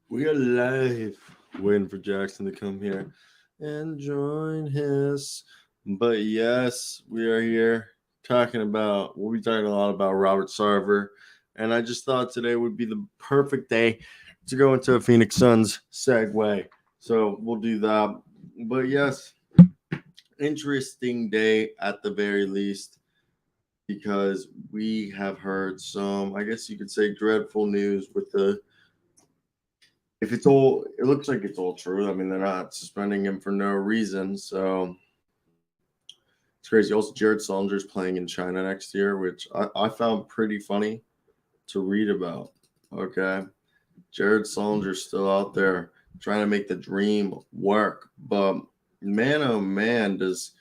We are live, waiting for Jackson to come here and join us. But yes, we are here we'll be talking a lot about Robert Sarver. And I just thought today would be the perfect day to go into a Phoenix Suns segue. So we'll do that. But yes, interesting day at the very least because we have heard some, I guess you could say, dreadful news with the if it's all it looks like it's all true. I mean, they're not suspending him for no reason, so it's crazy. Also, Jared Saunders playing in China next year, which I found pretty funny to read about. Okay, Jared Saunders still out there trying to make the dream work, but man, oh man, does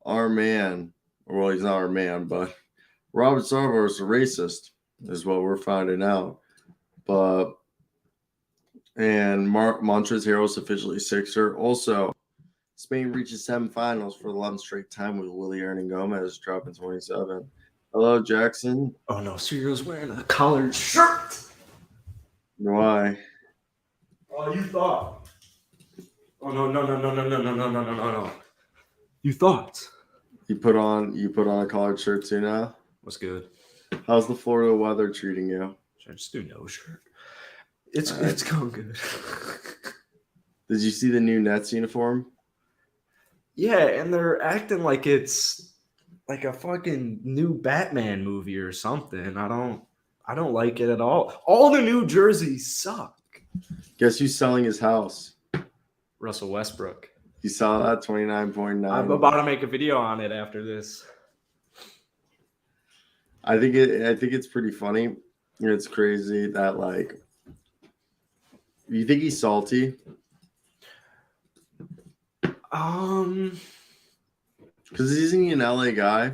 our man, well, he's not our man, but Robert Sarver is a racist, is what we're finding out. But and Montrezl Harrell's officially Sixer. Also, Spain reaches semifinals for the 11th straight time with Willie Erning Gomez dropping 27. Hello, Jackson. Oh no, Cyro's wearing a collared shirt. Why? Oh, you thought? Oh no. You thought? You put on a collared shirt too now? What's good? How's the Florida weather treating you? Should I just do no shirt? It's going good. Did you see the new Nets uniform? Yeah, and they're acting like it's like a fucking new Batman movie or something. I don't like it at all. All the new jerseys suck. Guess who's selling his house? Russell Westbrook. You saw that 29.9. I'm about to make a video on it after this. I think it's pretty funny. It's crazy that you think he's salty? Because isn't he an LA guy?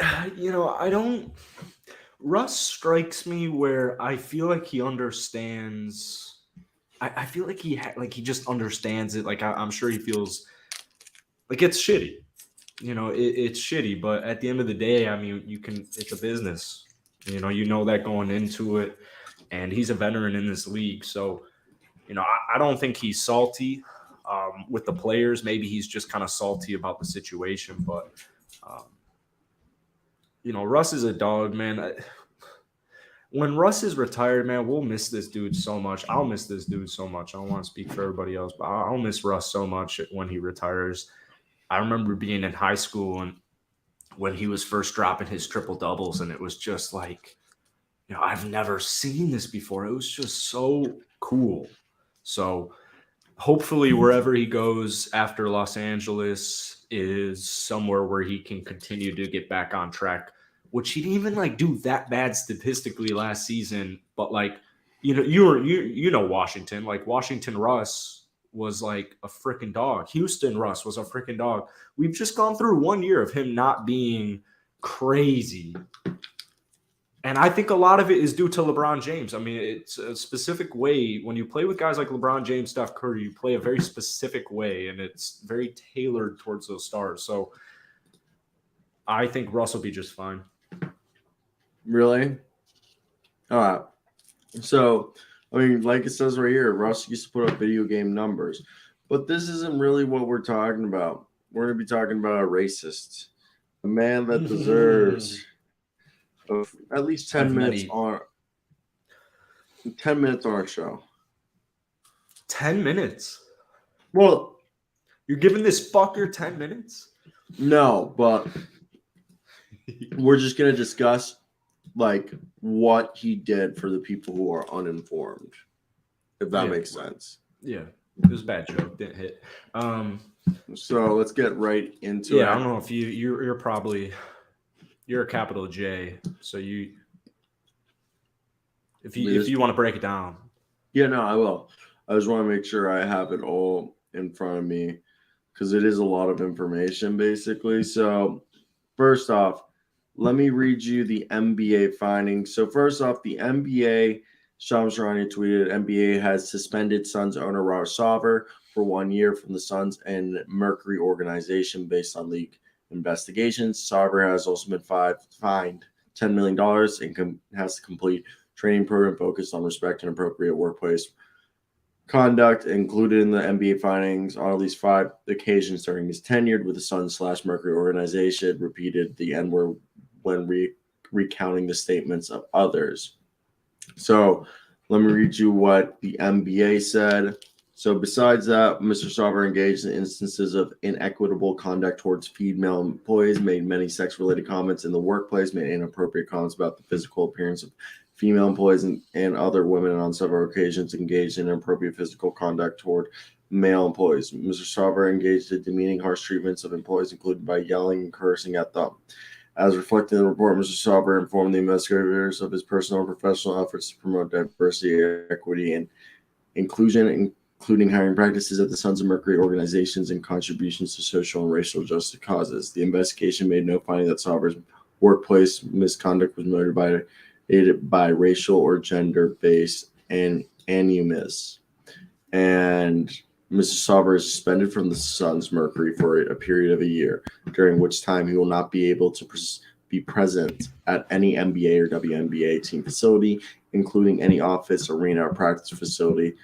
I don't. Russ strikes me where I feel like he understands. I feel like he just understands it. Like I'm sure he feels like it's shitty. It's shitty, but at the end of the day, I mean, it's a business. You know that going into it, and he's a veteran in this league, so I don't think he's salty with the players. Maybe he's just kind of salty about the situation, but Russ is a dog, man. When Russ is retired, man, we'll miss this dude so much. I'll miss this dude so much. I don't want to speak for everybody else, but I'll miss Russ so much when he retires. I remember being in high school and when he was first dropping his triple doubles, and it was just like, I've never seen this before. It was just so cool. So hopefully wherever he goes after Los Angeles is somewhere where he can continue to get back on track, which he didn't even do that bad statistically last season. But Washington, Washington Russ was like a freaking dog. Houston Russ was a freaking dog. We've just gone through 1 year of him not being crazy. And I think a lot of it is due to LeBron James. I mean, it's a specific way. When you play with guys like LeBron James, Steph Curry, you play a very specific way, and it's very tailored towards those stars. So I think Russ will be just fine. Really? All right. So, I mean, like it says right here, Russ used to put up video game numbers. But this isn't really what we're talking about. We're going to be talking about a racist. A man that deserves at least 10 minutes on 10 minutes on our show. 10 minutes? Well, you're giving this fucker 10 minutes? No, but we're just going to discuss what he did for the people who are uninformed, if that makes sense. Yeah, it was a bad joke. Didn't hit. So let's get right into it. Yeah, I don't know if you're probably you're a capital J, so if you want to break it down. Yeah, no, I will. I just want to make sure I have it all in front of me because it is a lot of information, basically. So first off, let me read you the NBA findings. So first off, the NBA, Shams Charania tweeted, NBA has suspended Suns owner Robert Sarver for 1 year from the Suns and Mercury organization based on league investigations. Sarver has also been fined $10 million and has to complete training program focused on respect and appropriate workplace conduct. Included in the NBA findings on at least 5 occasions during his tenure with the Sun/Mercury organization, repeated the N-word when recounting the statements of others. So let me read you what the NBA said. So besides that, Mr. Sarver engaged in instances of inequitable conduct towards female employees, made many sex-related comments in the workplace, made inappropriate comments about the physical appearance of female employees and other women, and on several occasions engaged in inappropriate physical conduct toward male employees. Mr. Sarver engaged in demeaning, harsh treatments of employees, including by yelling and cursing at them. As reflected in the report, Mr. Sarver informed the investigators of his personal and professional efforts to promote diversity, equity, and inclusion, including hiring practices at the Sons of Mercury organizations and contributions to social and racial justice causes. The investigation made no finding that Sarver's workplace misconduct was motivated by racial or gender-based animus. And Mr. Sarver is suspended from the Sons Mercury for a period of a year, during which time he will not be able to be present at any NBA or WNBA team facility, including any office, arena, or practice facility,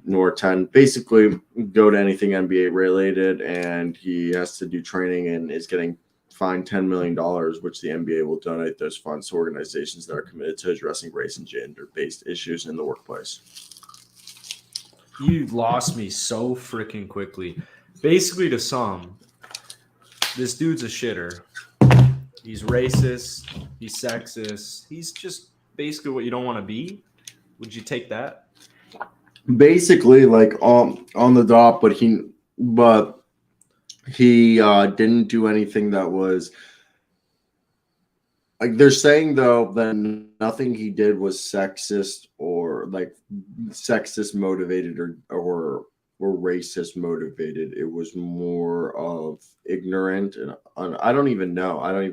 nor attend, basically go to anything NBA related, and he has to do training and is getting fined $10 million, which the NBA will donate those funds to organizations that are committed to addressing race and gender-based issues in the workplace. You lost me so freaking quickly. Basically, to sum, this dude's a shitter. He's racist. He's sexist. He's just basically what you don't want to be. Would you take that? Basically, like on the dot, but he didn't do anything that was like, they're saying though that nothing he did was sexist or like sexist motivated or racist motivated. It was more of ignorant and I don't even know. Only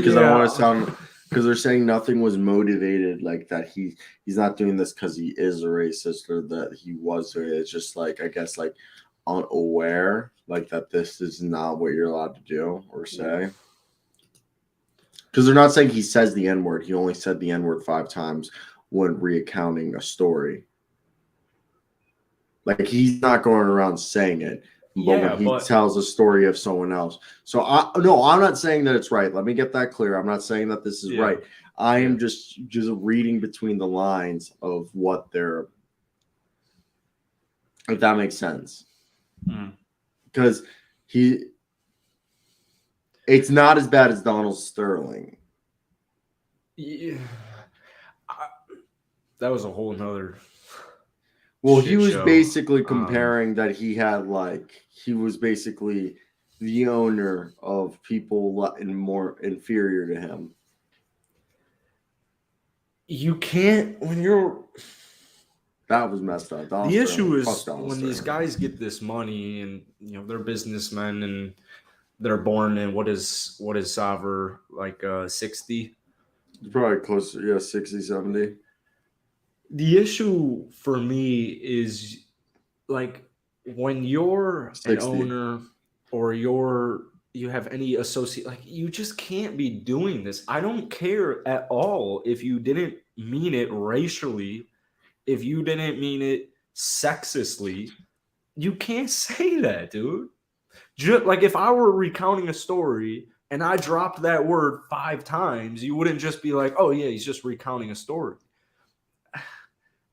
because I don't want to sound, because they're saying nothing was motivated, like that he's not doing this because he is a racist or that he was. It's just like, I guess, like unaware, like that this is not what you're allowed to do or say. Because they're not saying he says the N-word. He only said the N-word 5 times when recounting a story. Like, he's not going around saying it. But when he tells a story of someone else. So, I'm not saying that it's right. Let me get that clear. I'm not saying that this is right. I am just reading between the lines of what they're, if that makes sense. Because it's not as bad as Donald Sterling. Yeah. That was a whole nother. Well, he was basically comparing that he had, like, he was basically the owner of people more inferior to him. You can't, when you're. That was messed up. The issue is when these guys get this money and, they're businessmen and they're born in what is Sarver, like 60? It's probably closer, 60, 70. The issue for me is, like, when you're 60. An owner or you have any associate, like, you just can't be doing this. I don't care at all if you didn't mean it racially, if you didn't mean it sexistly. You can't say that, dude. Like, if I were recounting a story and I dropped that word 5 times, you wouldn't just be like, oh yeah, he's just recounting a story.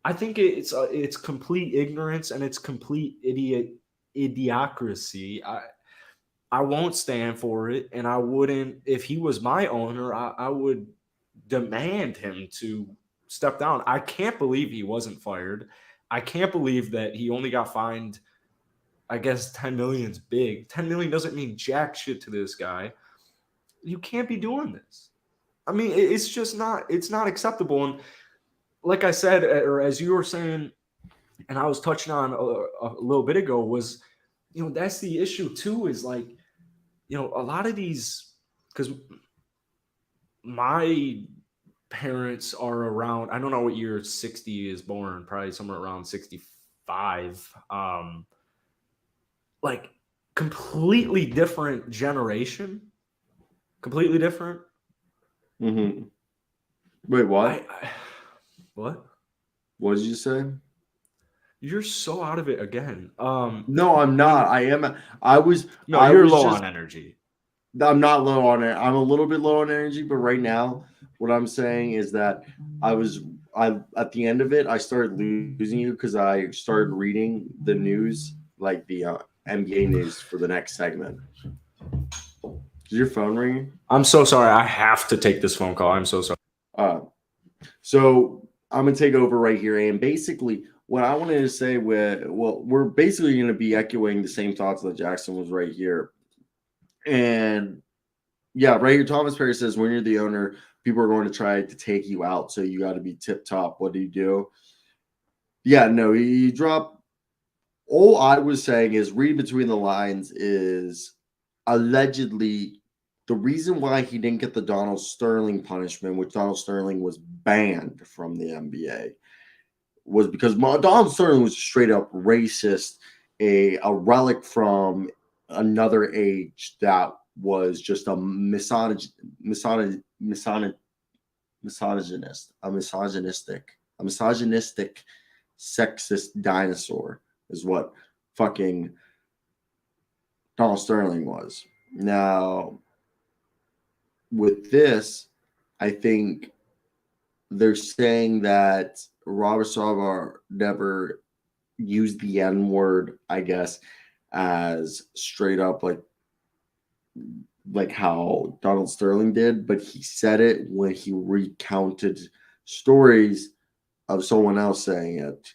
I think it's complete ignorance and it's complete idiocracy. I won't stand for it, and I wouldn't. If he was my owner, I would demand him to step down. I can't believe he wasn't fired. I can't believe that he only got fined. I guess 10 million's big. 10 million doesn't mean jack shit to this guy. You can't be doing this. I mean, it's just not. It's not acceptable. And like I said, or as you were saying, and I was touching on a little bit ago, was, that's the issue too, is like, a lot of these, because my parents are around, I don't know what year 60 is born, probably somewhere around 65. Like, completely different generation. Completely different. Mm-hmm. Wait, what? What? What did you say? You're so out of it again. No, I'm not. I am. I was. No, I you're was low just. on energy. I'm not low on it. I'm a little bit low on energy, but right now, what I'm saying is that I at the end of it, I started losing you because I started reading the news, like the NBA news for the next segment. Is your phone ringing? I'm so sorry. I have to take this phone call. I'm so sorry. Uh, so I'm gonna take over right here, and basically, what I wanted to say, we're basically gonna be echoing the same thoughts that Jackson was right here, and yeah, right here, Thomas Perry says, when you're the owner, people are going to try to take you out. So you got to be tip top. What do you do? Yeah, no, you drop. All I was saying is read between the lines is allegedly the reason why he didn't get the Donald Sterling punishment, which Donald Sterling was banned from the NBA, was because Donald Sterling was straight up racist, a relic from another age that was just a misogynistic, sexist dinosaur is what fucking Donald Sterling was. Now, with this, I think they're saying that Robert Sarver never used the N word, I guess, as straight up like how Donald Sterling did, but he said it when he recounted stories of someone else saying it,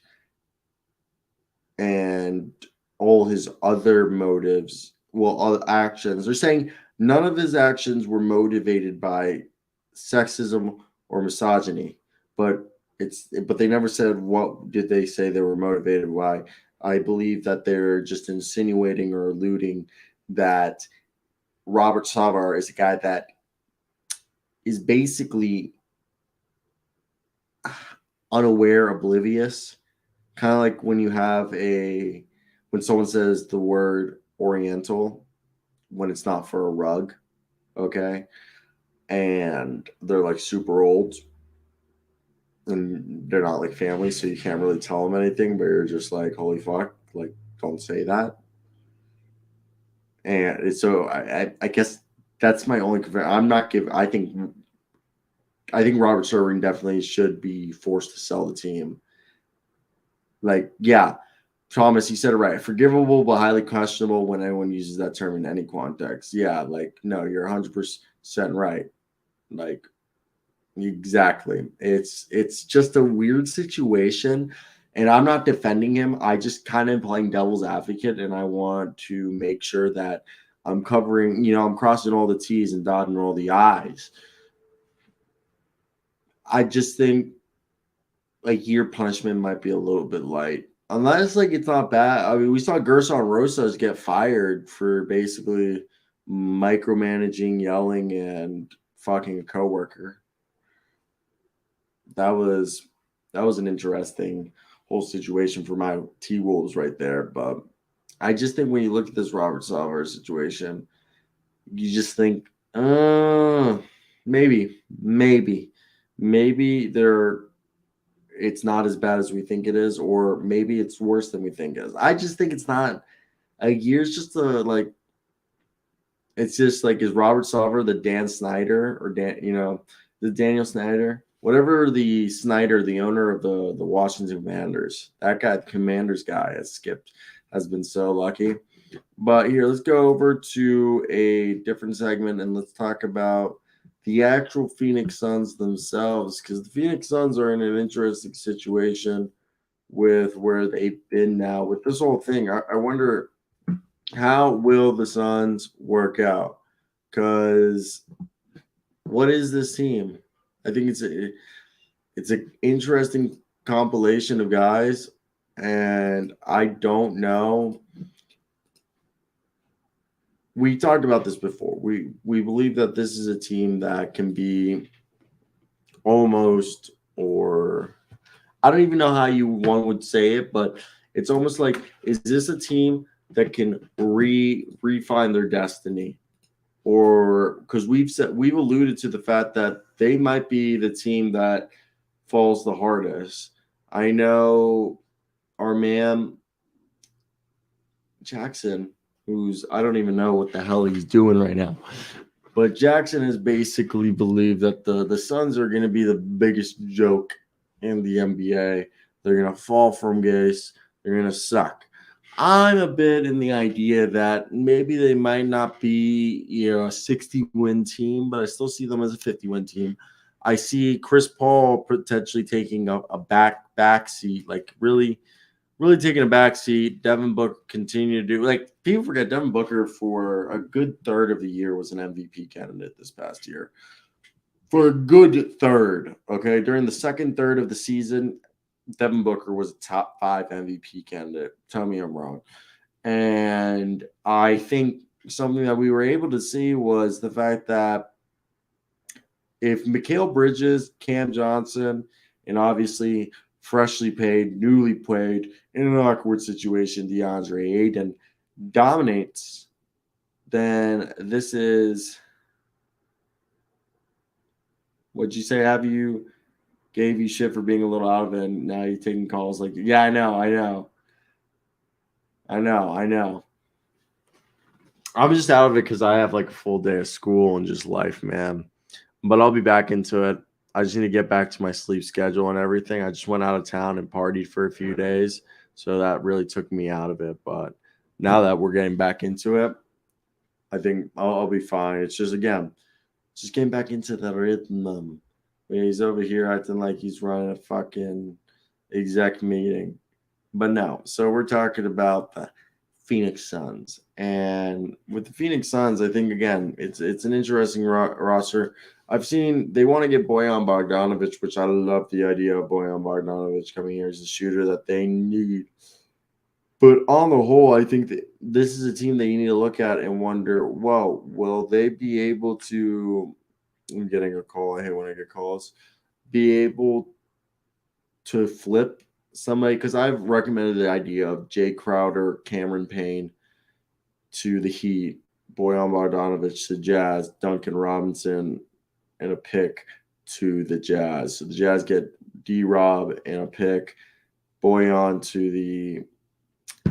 and all his other motives, well, other actions. They're saying none of his actions were motivated by sexism or misogyny, but they never said what did they say they were motivated by. I believe that they're just insinuating or alluding that Robert Savar is a guy that is basically unaware, oblivious, kind of like when someone says the word Oriental when it's not for a rug, okay, and they're like super old and they're not like family, so you can't really tell them anything, but you're just like, holy fuck, like don't say that. And so I guess that's my only. I'm not giving. I think Robert Serving definitely should be forced to sell the team. Like, yeah, Thomas, you said it right. Forgivable, but highly questionable when anyone uses that term in any context. Yeah, like, no, you're 100% right. Like, exactly. It's just a weird situation. And I'm not defending him. I just kind of playing devil's advocate, and I want to make sure that I'm covering, I'm crossing all the T's and dotting all the I's. I just think a year punishment might be a little bit light. Unless like it's not bad. I mean, we saw Gerson Rosas get fired for basically micromanaging, yelling, and fucking a coworker. That was an interesting whole situation for my T Wolves right there. But I just think when you look at this Robert Salver situation, you just think, maybe there it's not as bad as we think it is, or maybe it's worse than we think it is. I just think it's not a year's just a like it's just like is Robert Salver the Dan Snyder or the Daniel Snyder, whatever the Snyder, the owner of the Washington Commanders, that guy, the Commanders guy has been so lucky. But here, let's go over to a different segment and let's talk about the actual Phoenix Suns themselves, because the Phoenix Suns are in an interesting situation with where they've been now with this whole thing. I wonder how will the Suns work out? Because what is this team? I think it's an interesting compilation of guys, and I don't know. We talked about this before. We believe that this is a team that can be almost, or I don't even know how one would say it, but it's almost like, is this a team that can refine their destiny? Or because we've alluded to the fact that they might be the team that falls the hardest. I know our man Jackson, who's I don't even know what the hell he's doing right now. But Jackson has basically believed that the Suns are going to be the biggest joke in the NBA. They're going to fall from grace. They're going to suck. I'm a bit in the idea that maybe they might not be, a 60-win team, but I still see them as a 50-win team. I see Chris Paul potentially taking a back seat, like really taking a back seat. Devin Booker continue to do like people forget Devin Booker for a good third of the year was an MVP candidate this past year. For a good third, okay, during the second third of the season, Devin Booker was a top 5 MVP candidate. Tell me I'm wrong. And I think something that we were able to see was the fact that if Mikal Bridges, Cam Johnson, and obviously freshly paid, newly paid, in an awkward situation, DeAndre Ayton dominates, then this is what'd you say? Have you gave you shit for being a little out of it, and now you're taking calls like, yeah, I know. I'm just out of it because I have like a full day of school and just life, man. But I'll be back into it. I just need to get back to my sleep schedule and everything. I just went out of town and partied for a few days, so that really took me out of it. But now that we're getting back into it, I think I'll be fine. It's just getting back into the rhythm. He's over here acting like he's running a fucking exec meeting, but no. So we're talking about the Phoenix Suns, and with the Phoenix Suns, I think again it's an interesting roster. I've seen they want to get Bojan Bogdanovic, which I love the idea of Bojan Bogdanovic coming here as a shooter that they need. But on the whole, I think that this is a team that you need to look at and wonder, whoa, will they be able to? I'm getting a call. I hate when I get calls. Be able to flip somebody, because I've recommended the idea of Jay Crowder, Cameron Payne to the Heat, Bojan Bogdanovic to Jazz, Duncan Robinson, and a pick to the Jazz. So the Jazz get D-Rob and a pick, Bojan to the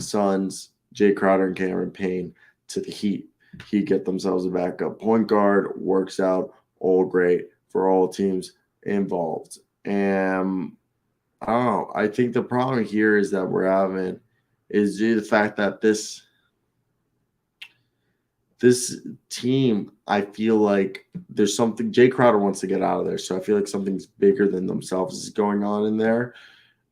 Suns, Jay Crowder and Cameron Payne to the Heat. Heat get themselves a backup point guard, works out all great for all teams involved. And I don't know. I think the problem here is that we're having is due to the fact that this team, I feel like there's something. Jay Crowder wants to get out of there, so I feel like something's bigger than themselves is going on in there.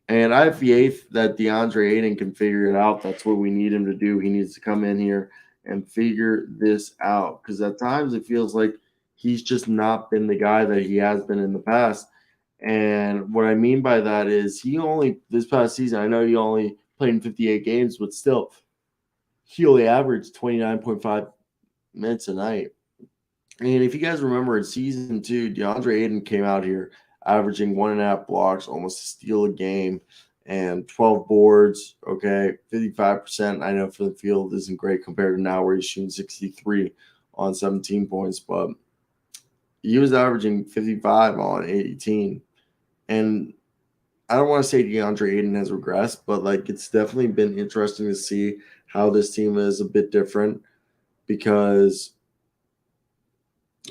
And I have faith that DeAndre Ayton can figure it out. That's what we need him to do. He needs to come in here and figure this out, because at times it feels like he's just not been the guy that he has been in the past. And what I mean by that is this past season, I know he only played in 58 games, but still, he only averaged 29.5 minutes a night. And if you guys remember in season 2, DeAndre Ayton came out here averaging 1.5 blocks, almost a steal a game, and 12 boards. Okay, 55%. I know for the field isn't great compared to now where he's shooting 63 on 17 points, but he was averaging 55 on 18. And I don't want to say DeAndre Ayton has regressed, but like it's definitely been interesting to see how this team is a bit different, because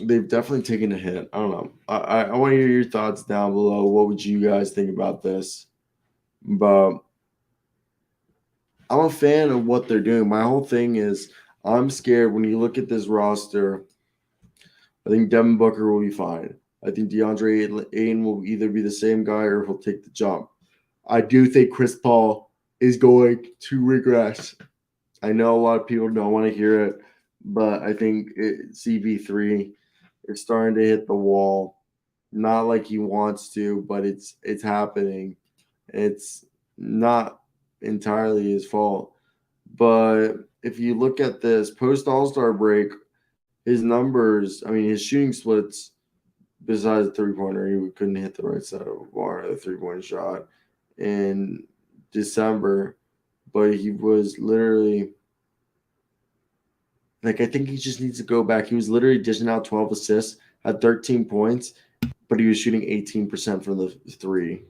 they've definitely taken a hit. I don't know. I want to hear your thoughts down below. What would you guys think about this? But I'm a fan of what they're doing. My whole thing is I'm scared when you look at this roster. I think Devin Booker will be fine. I think DeAndre Ayton will either be the same guy or he'll take the jump. I do think Chris Paul is going to regress. I know a lot of people don't want to hear it, but I think CP3 is starting to hit the wall. Not like he wants to, but it's happening. It's not entirely his fault. But if you look at this post All-Star break, his numbers, his shooting splits, besides the three-pointer, he couldn't hit the right side of the bar, the three-point shot in December. But he was literally, I think he just needs to go back. He was literally dishing out 12 assists, had 13 points, but he was shooting 18% from the three.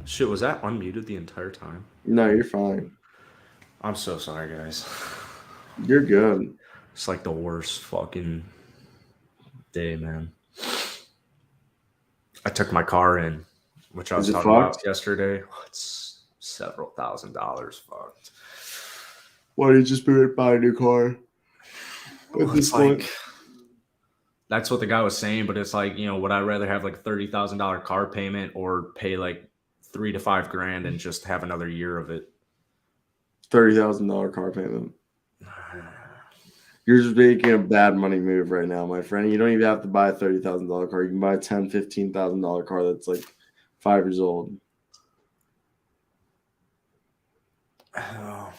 Shit, was that unmuted the entire time? No, you're fine. I'm so sorry, guys. You're good. It's like the worst fucking day, man. I took my car in, which I was Is it talking about fucked? yesterday. It's several $1,000s fucked. Why did you just buy a new car? At this It's point, like that's what the guy was saying, but it's like, would I rather have like $30,000 car payment or pay like $3 to $5 grand and just have another year of it? $30,000 car payment. You're just making a bad money move right now, my friend. You don't even have to buy a $30,000 car. You can buy a $10,000, $15,000 car that's like 5 years old. Oh.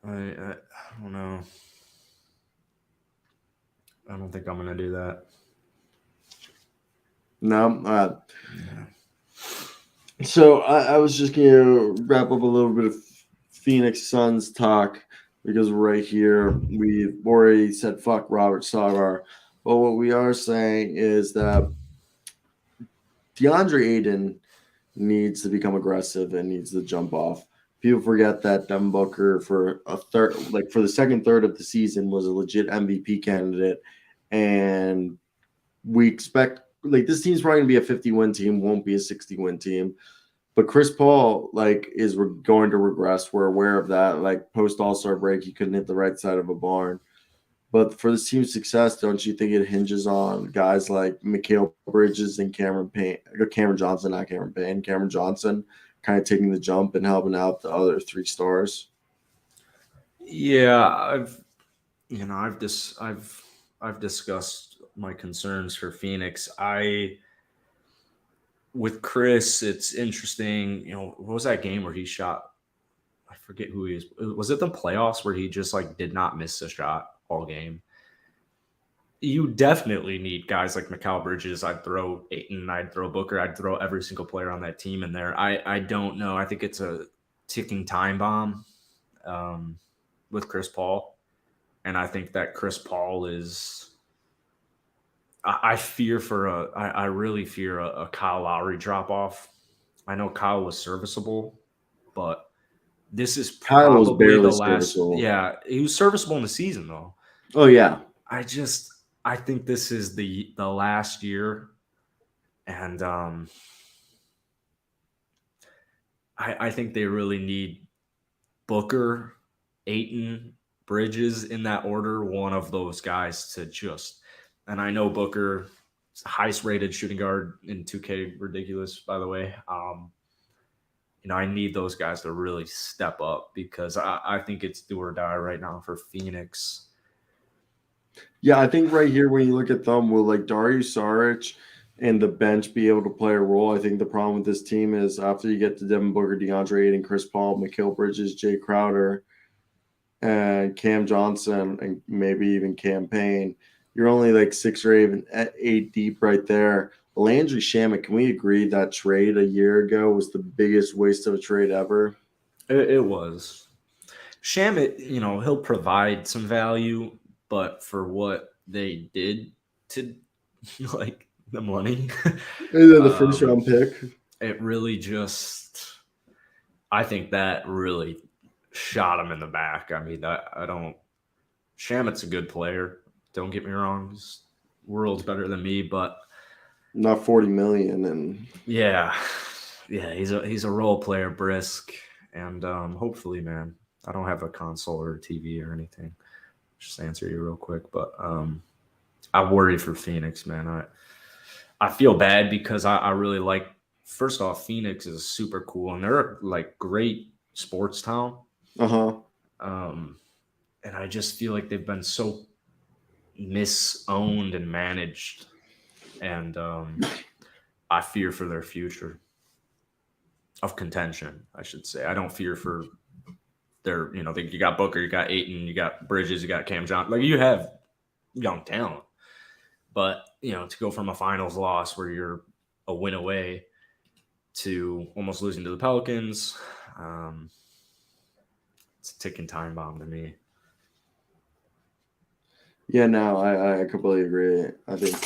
I don't know. I don't think I'm gonna do that. No, Yeah. so I was just gonna wrap up a little bit of Phoenix Suns talk because right here we've already said fuck Robert Sarver. But what we are saying is that DeAndre Ayton needs to become aggressive and needs to jump off. People forget that Devin Booker for the second third of the season was a legit MVP candidate, and we expect this team's probably gonna be a 50-win team, won't be a 60-win team. But Chris Paul is going to regress. We're aware of that. Like post All-Star break, he couldn't hit the right side of a barn. But for this team's success, don't you think it hinges on guys like Mikal Bridges and Cameron Johnson, not Cameron Payne, Cameron Johnson, kind of taking the jump and helping out the other 3 stars? Yeah, I've discussed my concerns for Phoenix. With Chris, it's interesting. What was that game where he shot? I forget who he is. Was it the playoffs where he just like did not miss a shot all game? You definitely need guys like Mikal Bridges. I'd throw Ayton, I'd throw Booker, I'd throw every single player on that team in there. I don't know. I think it's a ticking time bomb with Chris Paul. And I think that Chris Paul is. I really fear a Kyle Lowry drop off. I know Kyle was serviceable, but this is Kyle was probably barely the last. serviceable. Yeah, he was serviceable in the season though. Oh yeah, I think this is the last year, and I think they really need Booker, Ayton, Bridges in that order. One of those guys to just, and I know Booker, highest rated shooting guard in 2K, ridiculous by the way. I need those guys to really step up because I think it's do or die right now for Phoenix. yeah. I think right here when you look at them, will like Dario Saric and the bench be able to play a role? I think the problem with this team is after you get to Devin Booker, DeAndre Ayton, Chris Paul, Mikal Bridges, Jay Crowder, and Cam Johnson, and maybe even Cam Payne, you're only like 6 or 8 deep right there. Landry Shamet, can we agree that trade a year ago was the biggest waste of a trade ever? It was. Shamit, he'll provide some value, but for what they did to like the money, And then the first round pick. it really just, I think that really shot him in the back. I mean, Shamit's a good player. Don't get me wrong. He's world's better than me, but Not 40 million. And yeah, he's a role player, brisk, and hopefully, man. I don't have a console or a TV or anything. Just answer you real quick, but I worry for Phoenix, man. I feel bad because I really like. First off, Phoenix is super cool, and they're a like great sports town. And I just feel like they've been so misowned and managed, and I fear for their future of contention. I should say I don't fear for their. You got Booker, you got Ayton, you got Bridges, you got Cam Johnson. Like you have young talent. But, to go from a finals loss where you're a win away to almost losing to the Pelicans, it's a ticking time bomb to me. Yeah, no, I completely agree. I think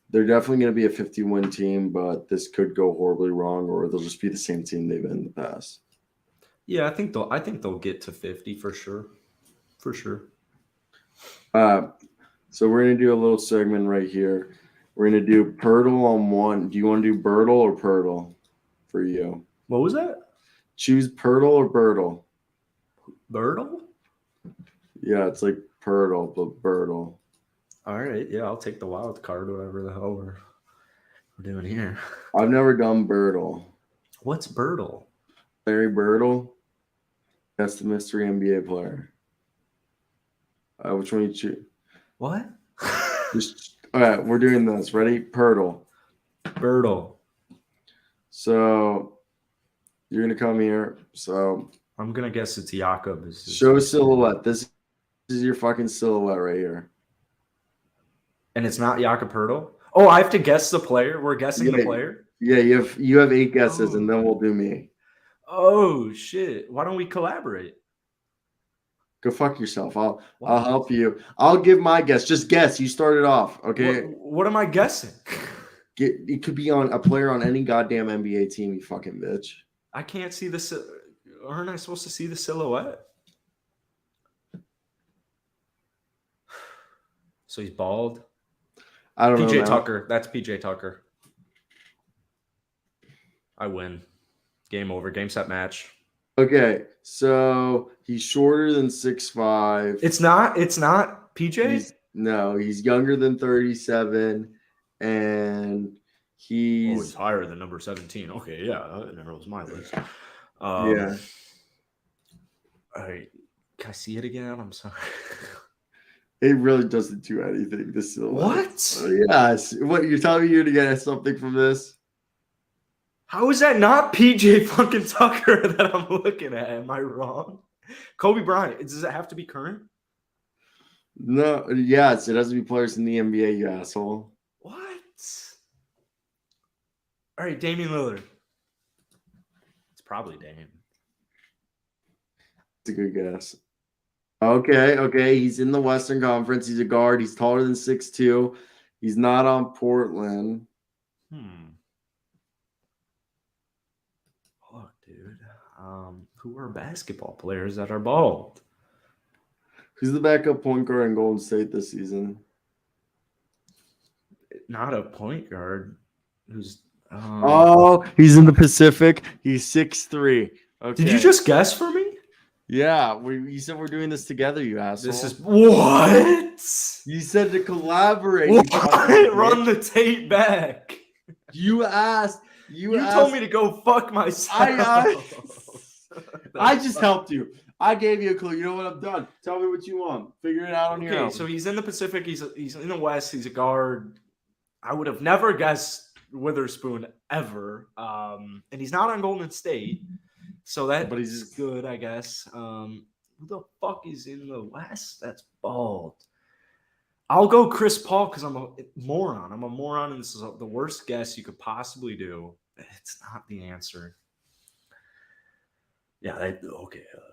they're definitely going to be a 50-win team, but this could go horribly wrong, or they'll just be the same team they've been in the past. Yeah, I think they'll get to 50 for sure. For sure. So we're going to do a little segment right here. We're going to do Pirtle on one. Do you want to do Birtle or Pirtle for you? What was that? Choose Pirtle or Birtle. Birtle? Yeah, it's like Pirtle, but Birtle. All right. Yeah, I'll take the wild card, whatever the hell we're doing here. I've never done Birtle. What's Birtle? Larry Birtle. That's the mystery NBA player. Which one you choose? What? All right, we're doing this. Ready? Pirtle. Birtle. So you're gonna come here. So I'm gonna guess it's Jakob. Show silhouette. This is your fucking silhouette right here. And it's not Jakob Pirtle? Oh, I have to guess the player? We're guessing the player? Yeah, you have 8 guesses, and then we'll do me. Oh shit! Why don't we collaborate? Go fuck yourself. I'll help you. I'll give my guess. Just guess. You started off, okay? What am I guessing? It could be on a player on any goddamn NBA team. You fucking bitch. I can't see the. Aren't I supposed to see the silhouette? So he's bald. I don't know. PJ Tucker. That's PJ Tucker. I win. Game over. Game, set, match. Okay, so he's shorter than 6'5". It's not PJ? He's younger than 37, and he's higher than number 17. Okay, yeah, that never was my list. yeah. All right. Can I see it again? I'm sorry. It really doesn't do anything. This is what? Yes. What, you're telling me you're gonna get something from this? How is that not PJ fucking Tucker that I'm looking at? Am I wrong? Kobe Bryant. Does it have to be current? No. Yes, it has to be players in the NBA, you asshole. What? All right, Damian Lillard. It's probably Damian. It's a good guess. Okay. He's in the Western Conference. He's a guard. He's taller than 6'2". He's not on Portland. Look, dude. Who are basketball players that are bald? Who's the backup point guard in Golden State this season? Not a point guard. Who's he's in the Pacific. He's 6'3". Okay. Did you just guess for me? Yeah, you said we're doing this together, you asshole. This is what? You said to collaborate. What? Run the tape back. You asked. You told me to go fuck myself. I just helped you. I gave you a clue. You know what? I'm done. Tell me what you want. Figure it out on your own. Okay, so he's in the Pacific. He's in the West. He's a guard. I would have never guessed Witherspoon ever. And he's not on Golden State. So but he's good, I guess. Who the fuck is in the West? That's bald. I'll go Chris Paul because I'm a moron. I'm a moron, and this is the worst guess you could possibly do. It's not the answer. Yeah, that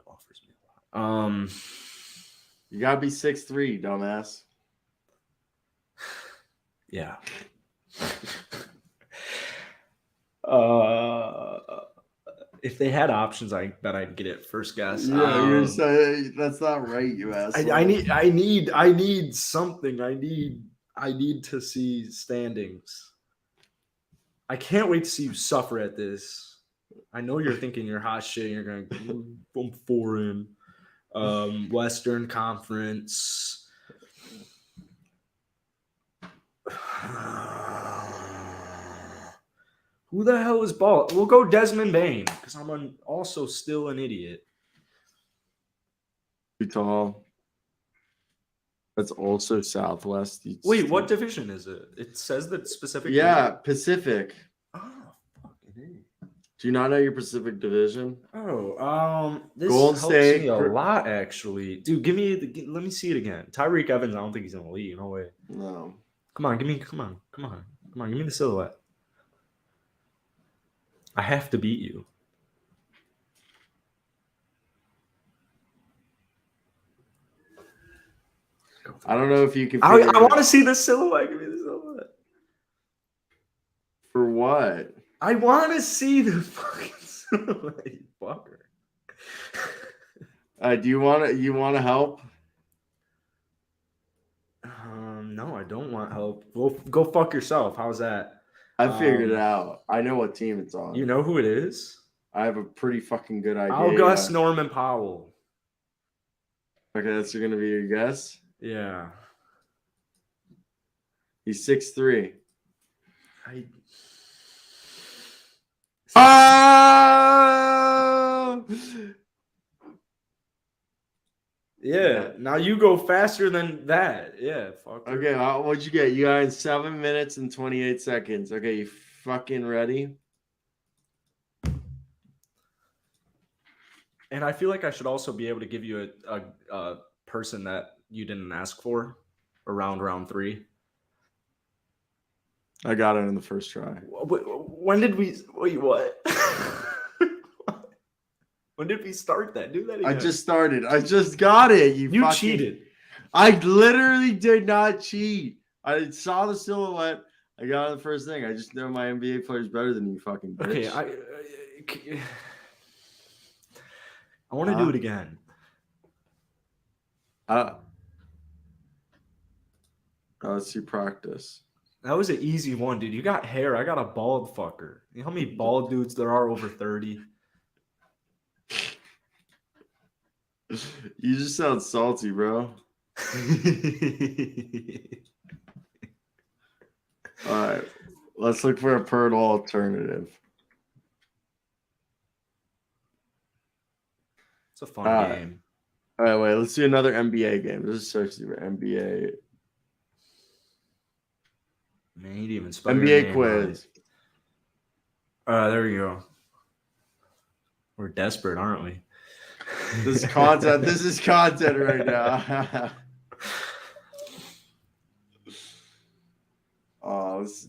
offers me a lot. You gotta be 6'3", dumbass. Yeah. If they had options, I bet I'd get it first guess. Yeah, you're saying that's not right, you asshole. I need something. I need to see standings. I can't wait to see you suffer at this. I know you're thinking you're hot shit. You're going from foreign, Western Conference. Who the hell is bald? We'll go Desmond Bain because I'm also still an idiot. Too tall. That's also Southwest. Wait, what division is it? It says that specific. Yeah, Pacific. Oh, fucking A. Do you not know your Pacific division? Oh, this Golden helps State me a lot, actually. Dude, let me see it again. Tyreek Evans, I don't think he's in the league. No way. No. Come on, give me the silhouette. I have to beat you. Go. I don't know if you can I figure it want to out. see the silhouette. Give me the silhouette. For what? I want to see the fucking silhouette, you fucker. Do you want to help? No, I don't want help. Go fuck yourself. How's that? I figured it out. I know what team it's on. You know who it is? I have a pretty fucking good idea. I'll guess Norman Powell. Okay, that's gonna be your guess. Yeah. He's 6'3". Oh! Yeah. Now you go faster than that. Yeah. Fucker. Okay, what'd you get? You got in 7 minutes and 28 seconds. Okay, you fucking ready? And I feel like I should also be able to give you a person that you didn't ask for around round 3. I got it in the first try. When did we? Wait, what? When did we start that? Do that again. I just started. I just got it. You fucking cheated. I literally did not cheat. I saw the silhouette. I got it the first thing. I just know my NBA players better than you, fucking bitch. Okay, I want to do it again. Let's see practice. That was an easy one, dude. You got hair. I got a bald fucker. You know how many bald dudes there are over 30? You just sound salty, bro. All right. Let's look for a Pirtle alternative. It's a fun game. All right, wait. Let's do another NBA game. Let's search the NBA. Man, you didn't even spell your NBA name quiz. Right. There we go. We're desperate, aren't we? This is content. This is content right now.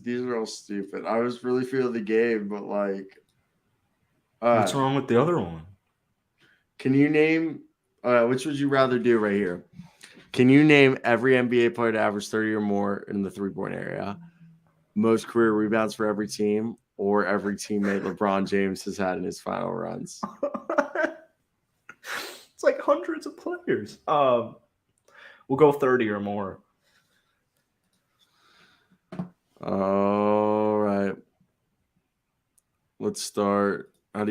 These are all stupid. I was really feeling the game, but like, what's wrong with the other one? Can you name? Which would you rather do right here? Can you name every NBA player to average 30 or more in the 3-point area? Most career rebounds for every team, or every teammate LeBron James has had in his final runs? It's like hundreds of players. We'll go 30 or more. All right. Let's start. I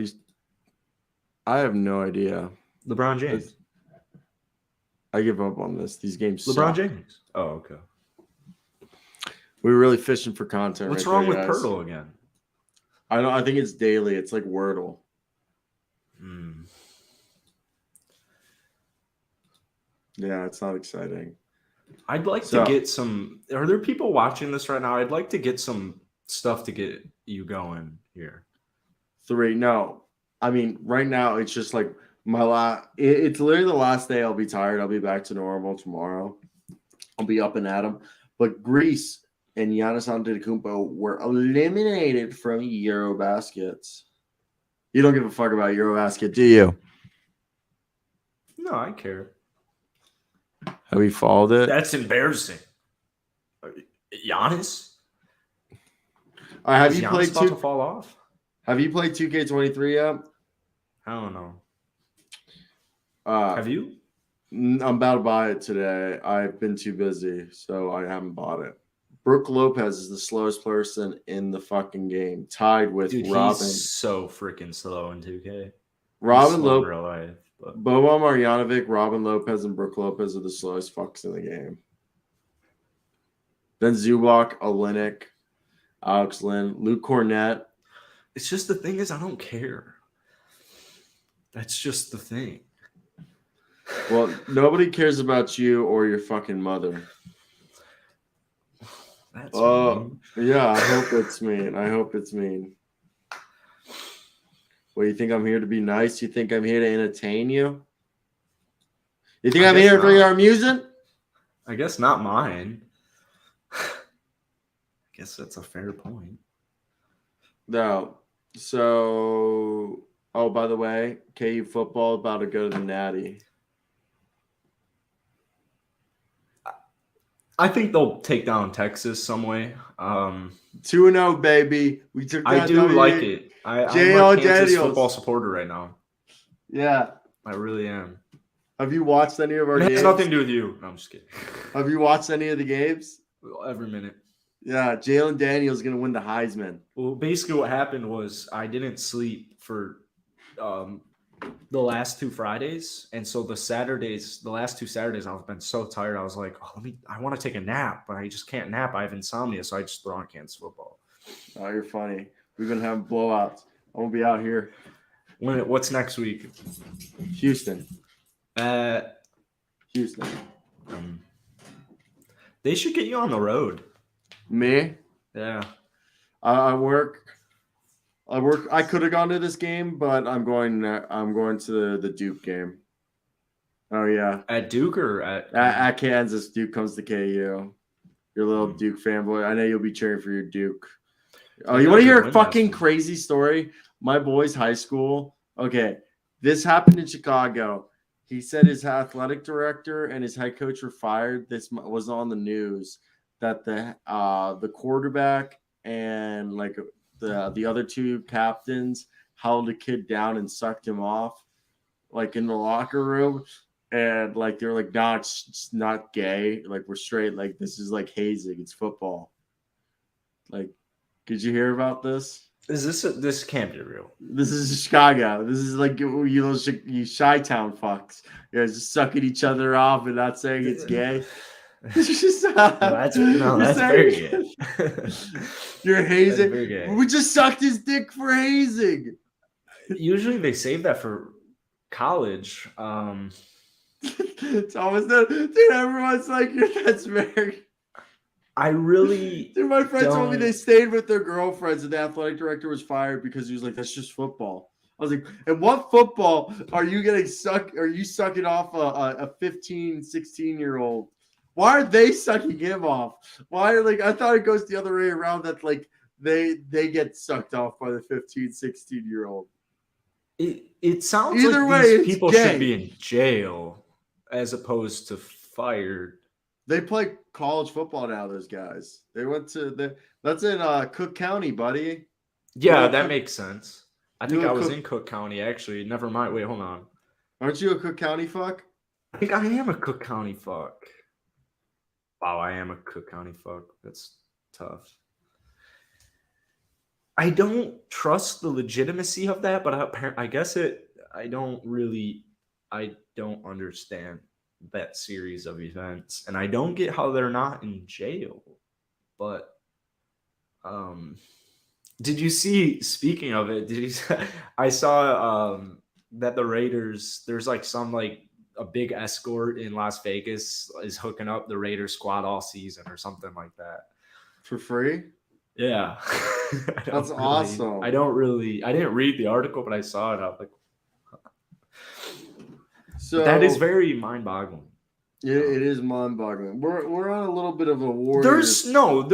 have no idea. LeBron James. I give up on this. These games LeBron suck. James. Oh, okay. We were really fishing for content. What's right wrong there, with guys. Pirtle again? I think it's daily. It's like Wordle. Yeah, it's not exciting. I'd like to get some. Are there people watching this right now? I'd like to get some stuff to get you going here. 3. No, I mean right now it's just like my last. It's literally the last day. I'll be tired. I'll be back to normal tomorrow. I'll be up and at 'em. But Greece and Giannis Antetokounmpo were eliminated from Eurobaskets. You don't give a fuck about Eurobasket, do you? No, I care. Have you followed it? That's embarrassing. Giannis? Have you played about to fall off? Have you played 2K23 yet? I don't know. Have you? I'm about to buy it today. I've been too busy, so I haven't bought it. Brooke Lopez is the slowest person in the fucking game, tied with Robin. He's so freaking slow in 2K. Robin Lopez, real life, but... Boban Marjanovic, Robin Lopez, and Brooke Lopez are the slowest fucks in the game. Then Zubac, Olenek, Alex Lynn, Luke Cornett. It's just the thing is I don't care. That's just the thing. Well, nobody cares about you or your fucking mother. That's mean. Yeah, I hope it's mean. I hope it's mean. What, you think I'm here to be nice? You think I'm here to entertain you? You think I'm here for your amusement? I guess not mine. I guess that's a fair point. No. So, by the way, KU football about to go to the Natty. I think they'll take down Texas some way. 2-0, baby. We took that I do W. like it. I'm J.O. a Kansas Daniels. football supporter right now. Yeah. I really am. Have you watched any of our It games? has nothing to do with you. No, I'm just kidding. Have you watched any of the games? Every minute. Yeah, Jalen Daniels is going to win the Heisman. Well, basically what happened was I didn't sleep for the last 2 Fridays. And so the last 2 Saturdays, I've been so tired. I was like, I want to take a nap, but I just can't nap. I have insomnia. So I just throw on Kansas football. Oh, you're funny. We've been having blowouts. I'm going to be out here. What's next week? Houston. Houston. They should get you on the road. Me? Yeah. I work. I could have gone to this game, but I'm going to the Duke game. Oh yeah. At Duke or at Kansas? Duke comes to KU. Your little Duke fanboy. I know you'll be cheering for your Duke. Oh, you want to hear a fucking crazy story? My boy's high school. Okay, this happened in Chicago. He said his athletic director and his head coach were fired. This was on the news that the quarterback and like the other 2 captains held a kid down and sucked him off, like in the locker room, and like they're like, "No, it's not gay. Like we're straight. Like this is like hazing. It's football." Like, did you hear about this? This can't be real. This is Chicago. This is like you Chi-Town fucks. You guys just sucking each other off and not saying it's gay. That's very gay. You're hazing. We just sucked his dick for hazing. Usually they save that for college. It's almost that, dude. Everyone's like, that's very. I really. Dude, my friend told me they stayed with their girlfriends and the athletic director was fired because he was like, that's just football. I was like, and what football are you getting sucked? Are you sucking off a 15, 16-year-old? Why are they sucking him off? Why are I thought it goes the other way around, that like they get sucked off by the 15, 16-year-old. It sounds either like way, these people should be in jail as opposed to fired. They play college football now, those guys. They went to that's in Cook County, buddy. Yeah, that makes sense. I think I was in Cook County, actually. Never mind. Wait, hold on. Aren't you a Cook County fuck? I think I am a Cook County fuck. Wow, I am a Cook County fuck. That's tough. I don't trust the legitimacy of that, but I guess I don't understand that series of events, and I don't get how they're not in jail. But did you see, speaking of it, I saw that the Raiders, there's like a big escort in Las Vegas is hooking up the Raiders squad all season or something like that. For free? Yeah. That's awesome. I didn't read the article, but I saw it. I was like, so that is very mind-boggling. Yeah, it is mind-boggling. We're on a little bit of a war. There's because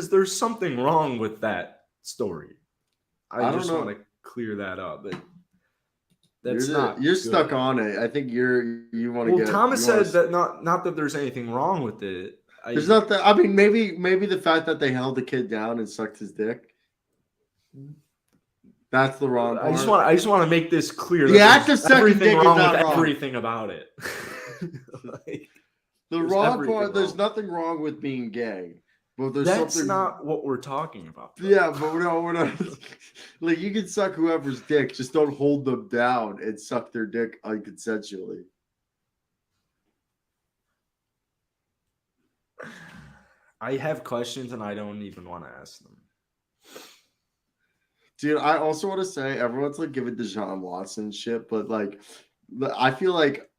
there's something wrong with that story. I just want to clear that up. But you're stuck on it. I think you want to get. Well, Thomas said that not that there's anything wrong with it. There's not that. I mean, maybe the fact that they held the kid down and sucked his dick. That's the wrong part. I just want to make this clear. The act of sucking dick is not wrong. Everything about it. The wrong part. There's nothing wrong with being gay, but that's not what we're talking about. Though. Yeah, but we're not. Like, you can suck whoever's dick, just don't hold them down and suck their dick unconsensually. I have questions and I don't even want to ask them. Dude, I also want to say everyone's like giving Deshaun Watson shit, but like I feel like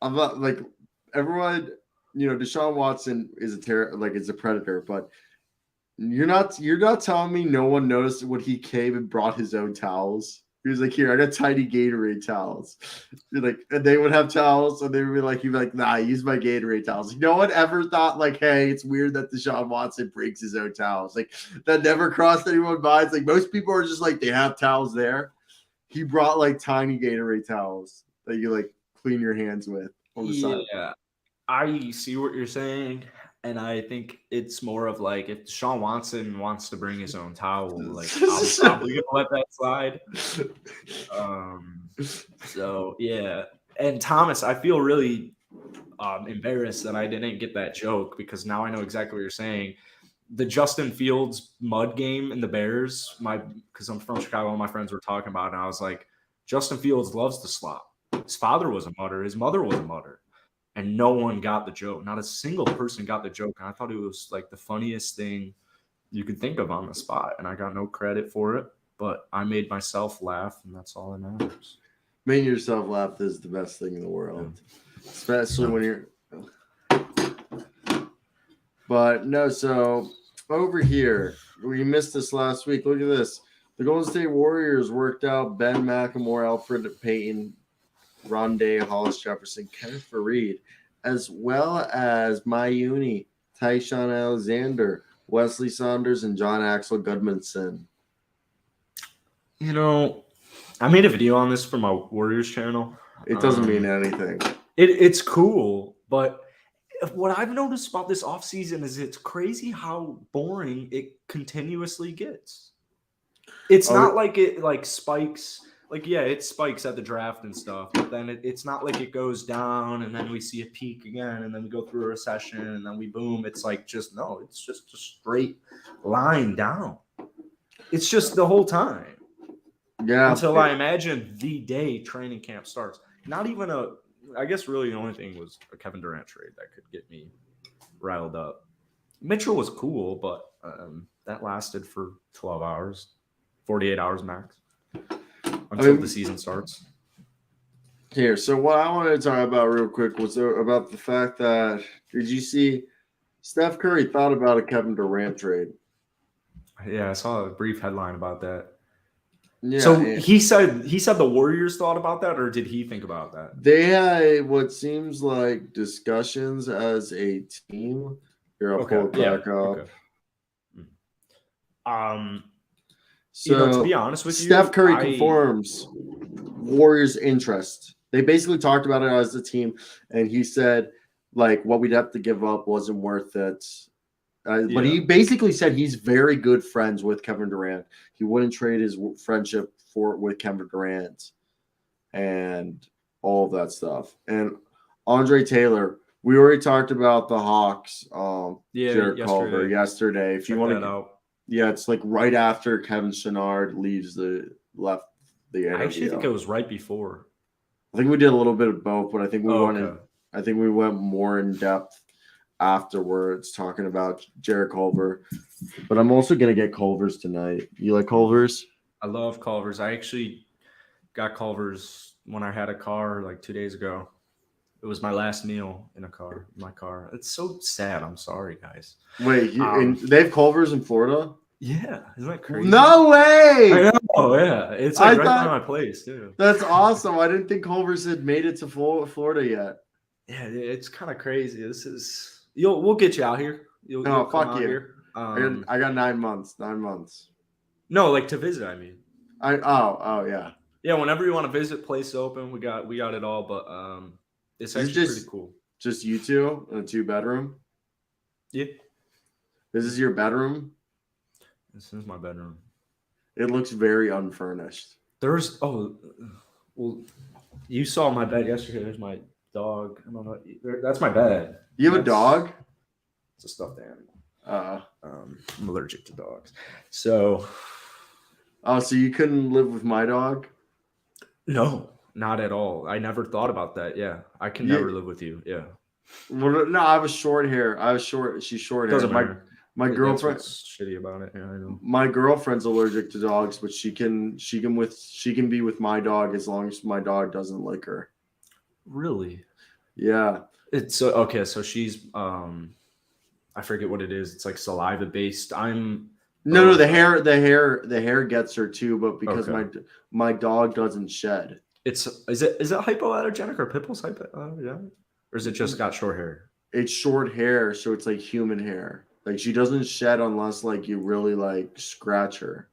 I'm not like everyone, Deshaun Watson is is a predator, but you're not telling me no one noticed when he came and brought his own towels. He was like, "Here, I got tiny Gatorade towels." You're like, and they would have towels, and they would be like, "You'd be like, nah, use my Gatorade towels." No one ever thought like, "Hey, it's weird that Deshaun Watson brings his own towels." Like, that never crossed anyone's minds. Like, most people are just like, they have towels there. He brought like tiny Gatorade towels that you like clean your hands with on the side. Yeah, I see what you're saying, and I think it's more of like if Deshaun Watson wants to bring his own towel, like I'm probably gonna let that slide. So yeah, and Thomas, I feel really embarrassed that I didn't get that joke because now I know exactly what you're saying. The Justin Fields mud game in the Bears, because I'm from Chicago, all my friends were talking about it, and I was like, Justin Fields loves to slop. His father was a mudder, his mother was a mudder, and no one got the joke. Not a single person got the joke, and I thought it was like the funniest thing you could think of on the spot, and I got no credit for it, but I made myself laugh, and that's all that matters. Making yourself laugh is the best thing in the world, especially when you're. But no, so over here, we missed this last week. Look at this. The Golden State Warriors worked out Ben McLemore, Alfred Payton, Rondé, Hollis Jefferson, Kenneth Faried, as well as Mayuni, Tyshawn Alexander, Wesley Saunders, and John Axel Goodmanson. You know, I made a video on this for my Warriors channel. It doesn't mean anything. It's cool, but what I've noticed about this offseason is it's crazy how boring it continuously gets. It's not like it like spikes. Like, yeah, it spikes at the draft and stuff, but then it's not like it goes down and then we see a peak again and then we go through a recession and then we boom. It's like it's just a straight line down. It's just the whole time. Yeah. Until I imagine the day training camp starts. Not even I guess really the only thing was a Kevin Durant trade that could get me riled up. Mitchell was cool, but that lasted for 12 hours, 48 hours max until the season starts. Here, so what I wanted to talk about real quick was about the fact that did you see Steph Curry thought about a Kevin Durant trade? Yeah, I saw a brief headline about that. Yeah, so he said the Warriors thought about that, or did he think about that? They had what seems like discussions as a team. Here, I'll pull it back up. Okay. So to be honest with you, Steph Curry confirms Warriors' interest. They basically talked about it as a team, and he said like what we'd have to give up wasn't worth it. But he basically said he's very good friends with Kevin Durant. He wouldn't trade his friendship with Kevin Durant and all of that stuff. And Andre Taylor, we already talked about the Hawks. Jared Culver yesterday. If you want to out. Yeah, it's like right after Kevin Chouinard left the interview. I actually think it was right before. I think we did a little bit of both, but I think we went more in depth afterwards talking about Jared Culver. But I'm also gonna get Culver's tonight. You like Culver's? I love Culver's. I actually got Culver's when I had a car like 2 days ago. It was my last meal in my car. It's so sad. I'm sorry, guys. Wait, they have Culver's in Florida? Yeah, isn't that crazy? No way! I know, yeah. It's like right by my place, too. That's awesome. I didn't think Culver's had made it to Florida yet. Yeah, it's kind of crazy. We'll get you out here. You'll fuck you. Here. I got 9 months. 9 months. No, like to visit. I mean. Oh yeah. Yeah, whenever you want to visit, place open. We got it all, but it's actually pretty cool. Just you two in a 2-bedroom? Yeah. This is your bedroom? This is my bedroom. It looks very unfurnished. You saw my bed yesterday. There's my dog. I don't know. That's my bed. You have a dog? It's a stuffed animal. I'm allergic to dogs. So. Oh, so you couldn't live with my dog? No. Not at all. I never thought about that. Yeah. I can never live with you. Yeah. Well, no, I have short hair. She's short hair. Doesn't matter. My girlfriend. That's what's shitty about it. Yeah, I know. My girlfriend's allergic to dogs, but she can be with my dog as long as my dog doesn't lick her. Really? Yeah. It's okay. So she's I forget what it is. It's like saliva based. No, the hair gets her too, but because my dog doesn't shed. Is it hypoallergenic or Pitbull's hypoallergenic? Or is it just got short hair? It's short hair, so it's like human hair. Like she doesn't shed unless like you really like scratch her.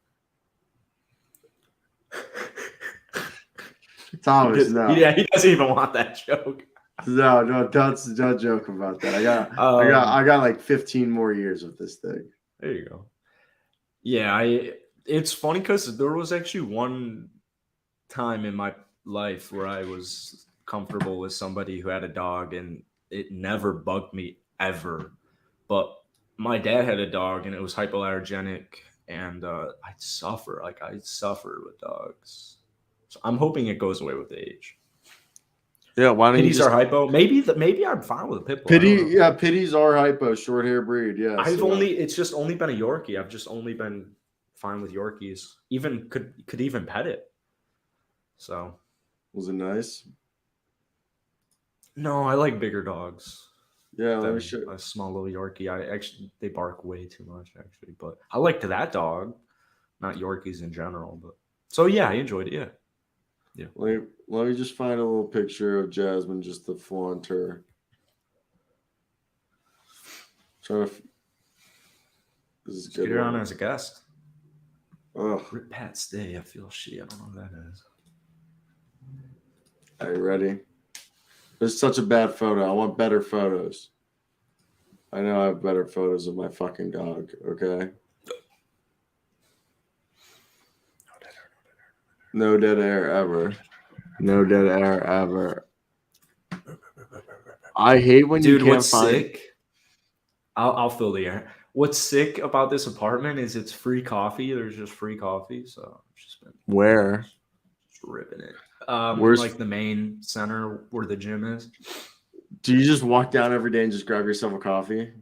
Thomas, no. Yeah, he doesn't even want that joke. No, don't joke about that. I got like 15 more years of this thing. There you go. Yeah, it's funny because there was actually one time in my life where I was comfortable with somebody who had a dog, and it never bugged me ever. But my dad had a dog, and it was hypoallergenic, and I'd suffer. Like I suffer with dogs. So I'm hoping it goes away with age. Yeah, why don't you Pitties just are hypo. Maybe I'm fine with a pit bull. I don't pity? know. Yeah, pitties are hypo, short hair breed. Yeah, It's just only been a Yorkie. I've just only been fine with Yorkies. Even could even pet it. So was it nice? no, I like bigger dogs. Yeah, let Than me show. a small little Yorkie. They bark way too much actually, but I liked that dog, not Yorkies in general. But so yeah, I enjoyed it. Yeah. Let me just find a little picture of Jasmine just to flaunt her. Trying to. This is Just good. get her on as a guest. Oh, Rip Pat Stay. I feel shit. I don't know what that is. are you ready? It's such a bad photo. I want better photos. I know I have better photos of my fucking dog. Okay. No dead air ever. No dead air ever. I hate when Dude, you can't what's find. sick? I'll fill the air. What's sick about this apartment is it's free coffee. There's just free coffee, so I've just been Where? just ripping it. Where's like the main center where the gym is. Do you just walk down every day and just grab yourself a coffee?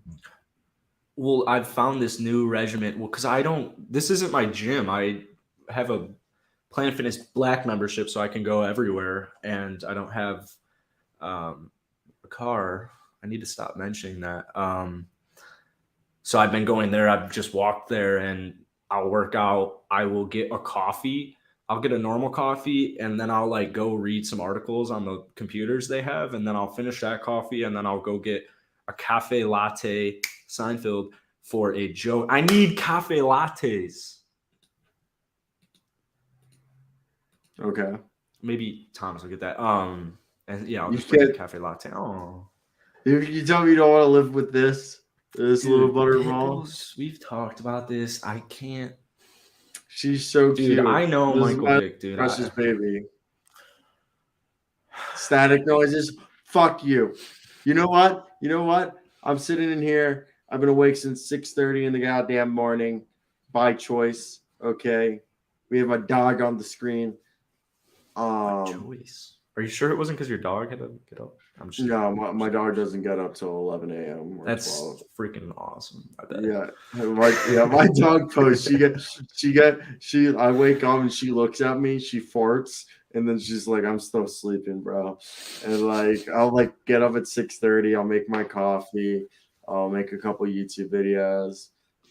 Well, I've found this new regimen. Well, because this isn't my gym. I have a Planet Fitness Black membership, so I can go everywhere, and I don't have a car. I need to stop mentioning that. So I've been going there. I've just walked there, and I'll work out. I will get a coffee. I'll get a normal coffee, and then I'll like go read some articles on the computers they have, and then I'll finish that coffee, and then I'll go get a cafe latte Seinfeld for a joke. I need cafe lattes. Okay. Maybe Thomas will get that. And yeah, I'll You just bring a can't- cafe latte. Oh, If you tell me you don't want to live with this little dude, butterball. we've talked about this. I can't. She's so Dude, cute. I know This is Michael my Vick, dude. precious baby. Static noises. Fuck you. You know what? I'm sitting in here. I've been awake since 6:30 in the goddamn morning by choice. Okay. We have a dog on the screen. Choice. Are you sure it wasn't because your dog had to get up? I'm just No, my dog doesn't get up till 11 a.m. or That's 12. freaking awesome. I bet. Yeah, my dog posts. I wake up and she looks at me, she farts, and then she's like, "I'm still sleeping, bro." And like, I'll like get up at 6:30. I'll make my coffee. I'll make a couple YouTube videos,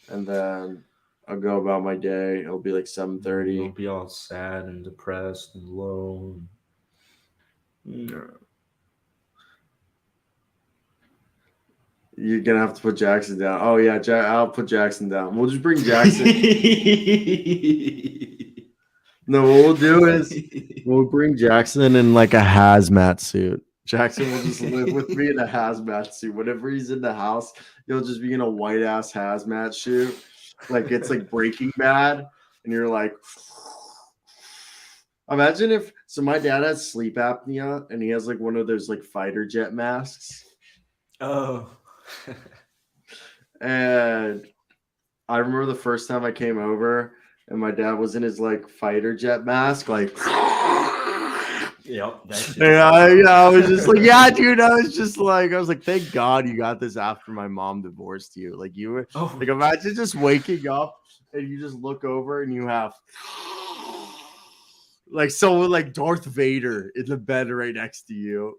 and then I'll go about my day. It'll be like 7:30. You'll be all sad and depressed and low. You're gonna have to put Jackson down. Oh yeah, I'll put Jackson down. We'll just bring Jackson. No, what we'll do is we'll bring Jackson in like a hazmat suit. Jackson will just live with me in a hazmat suit. Whenever he's in the house, he'll just be in a white ass hazmat suit. Like it's like Breaking Bad, and you're like, imagine if my dad has sleep apnea and he has like one of those like fighter jet masks. Oh. And I remember the first time I came over and my dad was in his like fighter jet mask, like Yep. I was just like, yeah, dude. I was like, thank God you got this after my mom divorced you. Like you were like, imagine just waking up and you just look over and you have like someone like Darth Vader in the bed right next to you.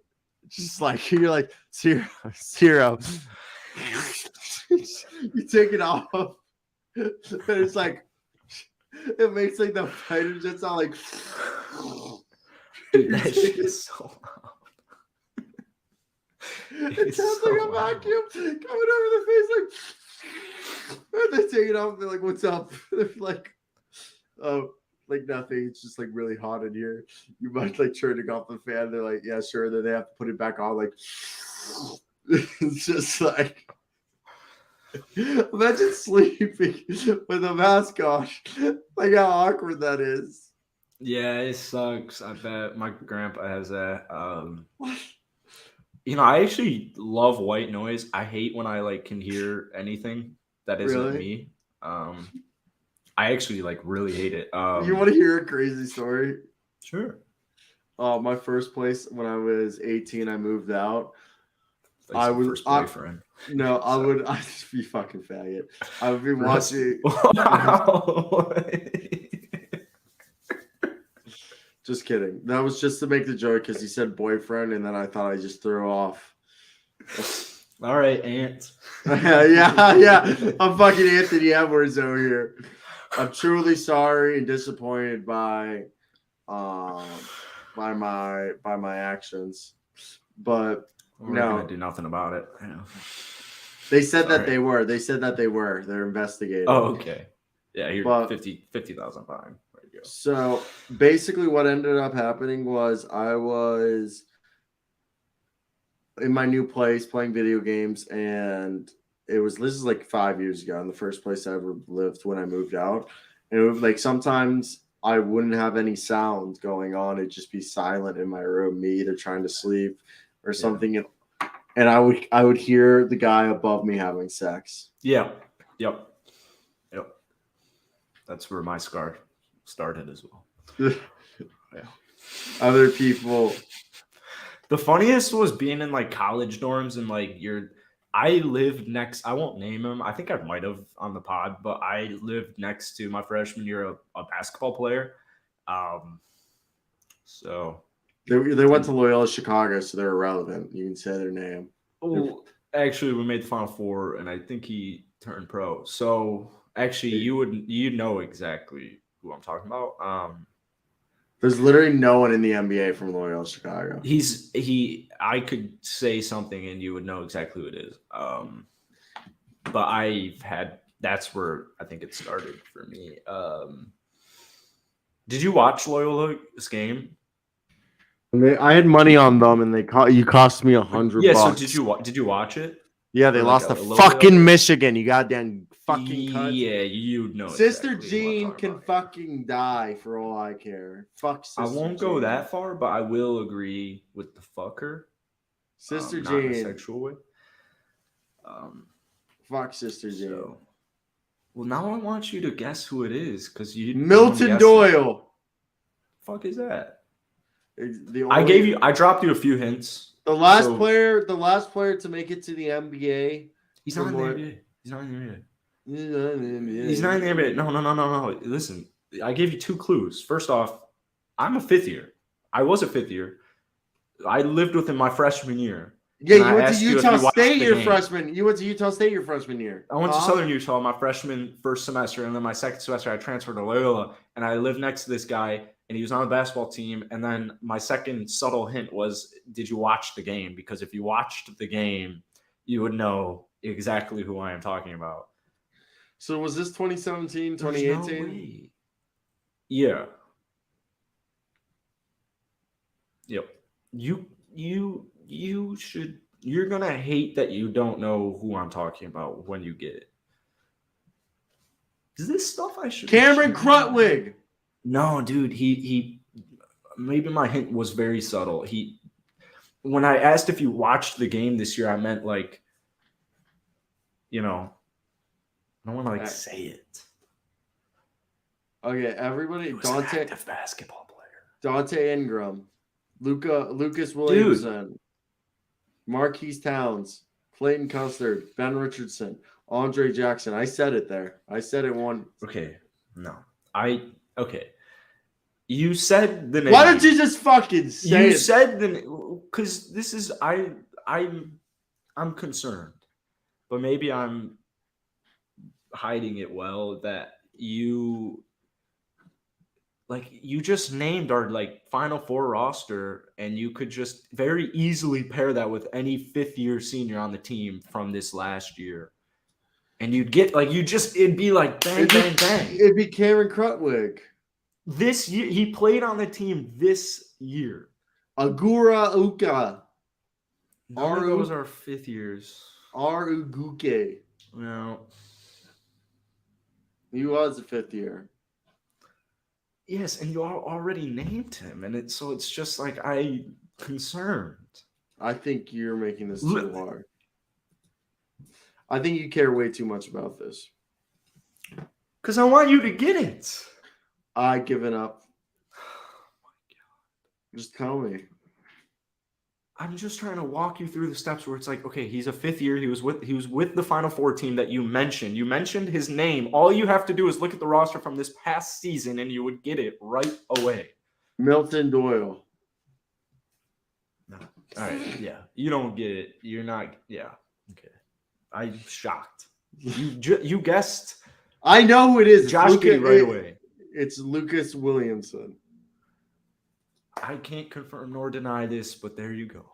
Just like you're like Cyro. You take it off, and it's like it makes like the fighter jets sound like. Dude, that shit is so loud. It sounds like a vacuum coming over the face, like. And they take it off. They're like, "What's up?" They're like, "Oh, Like nothing. It's just like really hot in here. You might like turning off the fan. They're like, yeah, sure. Then they have to put it back on. Like, it's just like, imagine sleeping with a mask on. Like how awkward that is. Yeah, it sucks. I bet my grandpa has that. I actually love white noise. I hate when I like can hear anything that isn't Really? me. I actually like really hate it. You want to hear a crazy story? Sure. My first place when I was 18, I moved out. I was first boyfriend. I would. I'd be fucking faggot. I would be watching. Wow. Just kidding. That was just to make the joke because he said boyfriend, and then I thought I just threw off. All right, ants. yeah. I'm fucking Anthony Edwards over here. I'm truly sorry and disappointed by my actions, but we're not gonna do nothing about it. They said that they were. They're investigating. Oh, okay. Yeah, you're 50,000 fine. There you go. So basically, what ended up happening was I was in my new place playing video games, and this is like 5 years ago, in the first place I ever lived when I moved out. And it was like sometimes I wouldn't have any sound going on; it'd just be silent in my room, me either trying to sleep or something. Yeah. And I would hear the guy above me having sex. Yeah. Yep. That's where my scar started as well. Yeah. Other people. The funniest was being in like college dorms and like I lived next. I won't name him. I think I might have on the pod, but I lived next to my freshman year a basketball player. So they went to Loyola Chicago, so they're irrelevant. You can say their name. Oh, actually, we made the Final Four, and I think he turned pro. So actually, you know exactly who I'm talking about. There's literally no one in the NBA from Loyola Chicago. I could say something and you would know exactly who it is. But that's where I think it started for me. Did you watch Loyola's game? I had money on them, and you cost me $100. Yeah. So did you watch it? Yeah, they lost to fucking Michigan. You goddamn fucking cunt. Yeah, you know. Sister Jean can fucking die for all I care. Fuck Sister Jean. I won't go that far, but I will agree with the fucker. Sister Jean. Not in a sexual way. Fuck Sister Jean. So, well, now I want you to guess who it is, because you Milton Doyle. Fuck is that? I dropped you a few hints. The last player to make it to the NBA. He's not in the NBA. He's not in the NBA. No. Listen, I gave you 2 clues. First off, I'm a 5th year. I was a 5th year. I lived with him my freshman year. Yeah, you went to Utah State your freshman. You went to Utah State your freshman year. I went to Southern Utah my freshman first semester, and then my second semester I transferred to Loyola, and I lived next to this guy. And he was on the basketball team. And then my second subtle hint was, did you watch the game? Because if you watched the game, you would know exactly who I am talking about. So was this 2017, 2018? No, yeah. Yep. You're going to hate that you don't know who I'm talking about when you get it. Is this stuff I should... Cameron Krutwig. No, dude, he maybe my hint was very subtle. When I asked if you watched the game this year, I meant like, I don't want to say it. Okay, everybody, he was an active basketball player. Dante Ingram, Lucas Williamson, Marquise Towns, Clayton Custard, Ben Richardson, Andre Jackson. I said it there. I said it one. Okay, no, okay. You said the name. Why don't you just fucking say it? You said the name, because this is I'm concerned, but maybe I'm hiding it well that you just named our Final Four roster, and you could just very easily pair that with any 5th year senior on the team from this last year, and you'd get it'd be like bang bang bang. It'd be Cameron Krutwig. This year, he played on the team this year. Agura Uka. None of those are 5th years. Aruguke. No. He was a 5th year. Yes, and you already named him, and it's just like I'm concerned. I think you're making this too hard. I think you care way too much about this. Because I want you to get it. I given up. Oh my God. Just tell me. I'm just trying to walk you through the steps where it's like, okay, he's a 5th year. He was with the Final Four team that you mentioned. You mentioned his name. All you have to do is look at the roster from this past season, and you would get it right away. Milton Doyle. No. All right. Yeah. You don't get it. You're not. Yeah. Okay. I'm shocked. You guessed. I know who it is. Josh Giddey right away. It's Lucas Williamson. I can't confirm nor deny this, but there you go.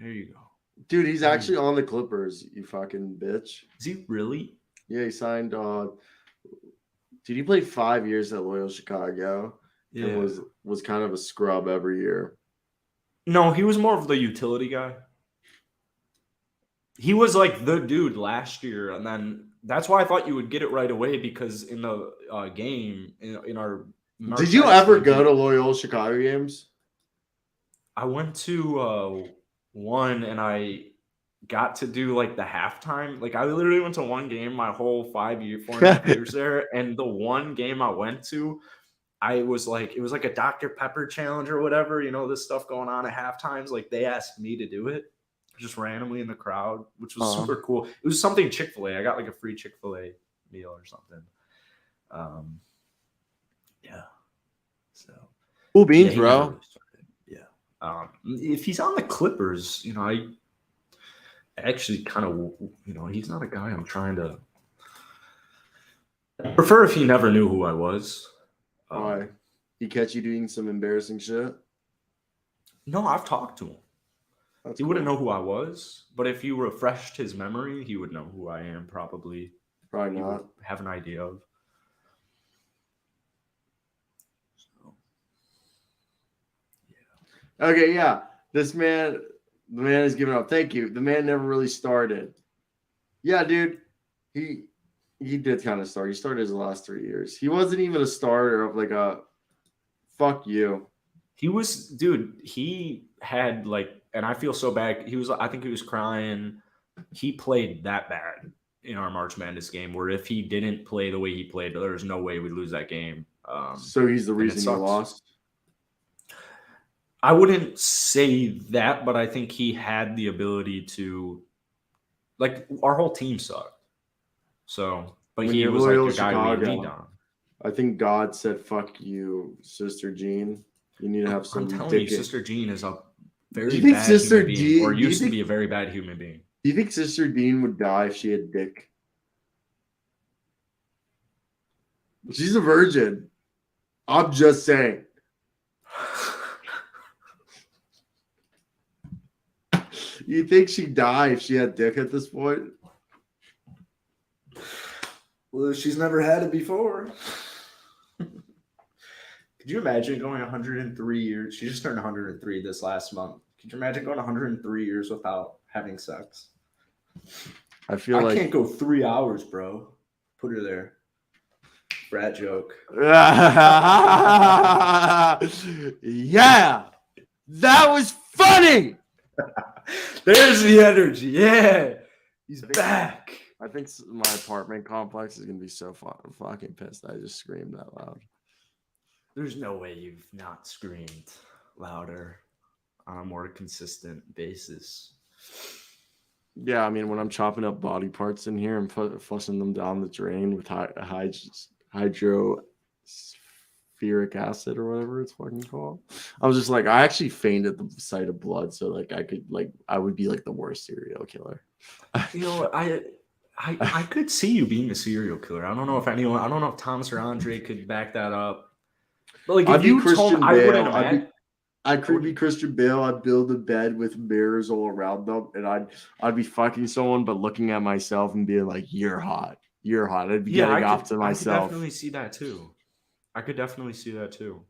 There you go. Dude, he's actually on the Clippers, you fucking bitch. Is he really? Yeah, he signed dude, he played 5 years at Loyola Chicago and was kind of a scrub every year. No, he was more of the utility guy. He was like the dude last year, and then that's why I thought you would get it right away, because in the game in our Did you ever go to Loyola Chicago games? I went to one, and I got to do like the halftime. Like I literally went to one game my whole 4.5 years there, and the one game I went to, it was like a Dr. Pepper challenge or whatever. You know, this stuff going on at halftimes. Like they asked me to do it just randomly in the crowd, which was super cool. It was something Chick-fil-A. I got like a free Chick-fil-A meal or something. Yeah. So cool beans, bro. Yeah. If he's on the Clippers, you know, I actually kind of, you know, he's not a guy I'm trying to. I prefer if he never knew who I was. Why? He catch you doing some embarrassing shit? No, I've talked to him. He wouldn't know who I was, but if you refreshed his memory, he would know who I am, probably. Probably not. Have an idea of. So, yeah. Okay, yeah. The man is giving up. Thank you. The man never really started. Yeah, dude. He did kind of start. He started his last 3 years. He wasn't even a starter of like a fuck you. He was, dude, he had like, and I feel so bad. I think he was crying. He played that bad in our March Madness game, where if he didn't play the way he played, there's no way we'd lose that game. So he's the reason you lost? I wouldn't say that, but I think he had the ability to, like, our whole team sucked. So, but when he was like the guy we leaned on. I think God said, fuck you, Sister Jean. You need to have some. I'm telling you, Sister Jean is a very bad Sister human being, or used to be a very bad human being. Do you think Sister Jean would die if she had dick? She's a virgin. I'm just saying. You think she'd die if she had dick at this point? Well, she's never had it before. Could you imagine going 103 years? She just turned 103 this last month. Could you imagine going 103 years without having sex? I can't go 3 hours, bro. Put her there. Brat joke. Yeah, that was funny. There's the energy. Yeah, he's back. I think my apartment complex is gonna be so fucking pissed. I just screamed that loud. There's no way you've not screamed louder on a more consistent basis. Yeah, I mean, when I'm chopping up body parts in here and flushing them down the drain with hydrospheric acid or whatever it's fucking called, I was just like, I actually fainted at the sight of blood. So like, I would be like the worst serial killer. You know, I could see you being a serial killer. I don't know if Thomas or Andre could back that up. But like, if you told me, I wouldn't imagine. I could be Christian Bale. I'd build a bed with mirrors all around them, and I'd be fucking someone, but looking at myself and being like, "You're hot. You're hot." I'd be getting off to myself. I could definitely see that too. I could definitely see that too.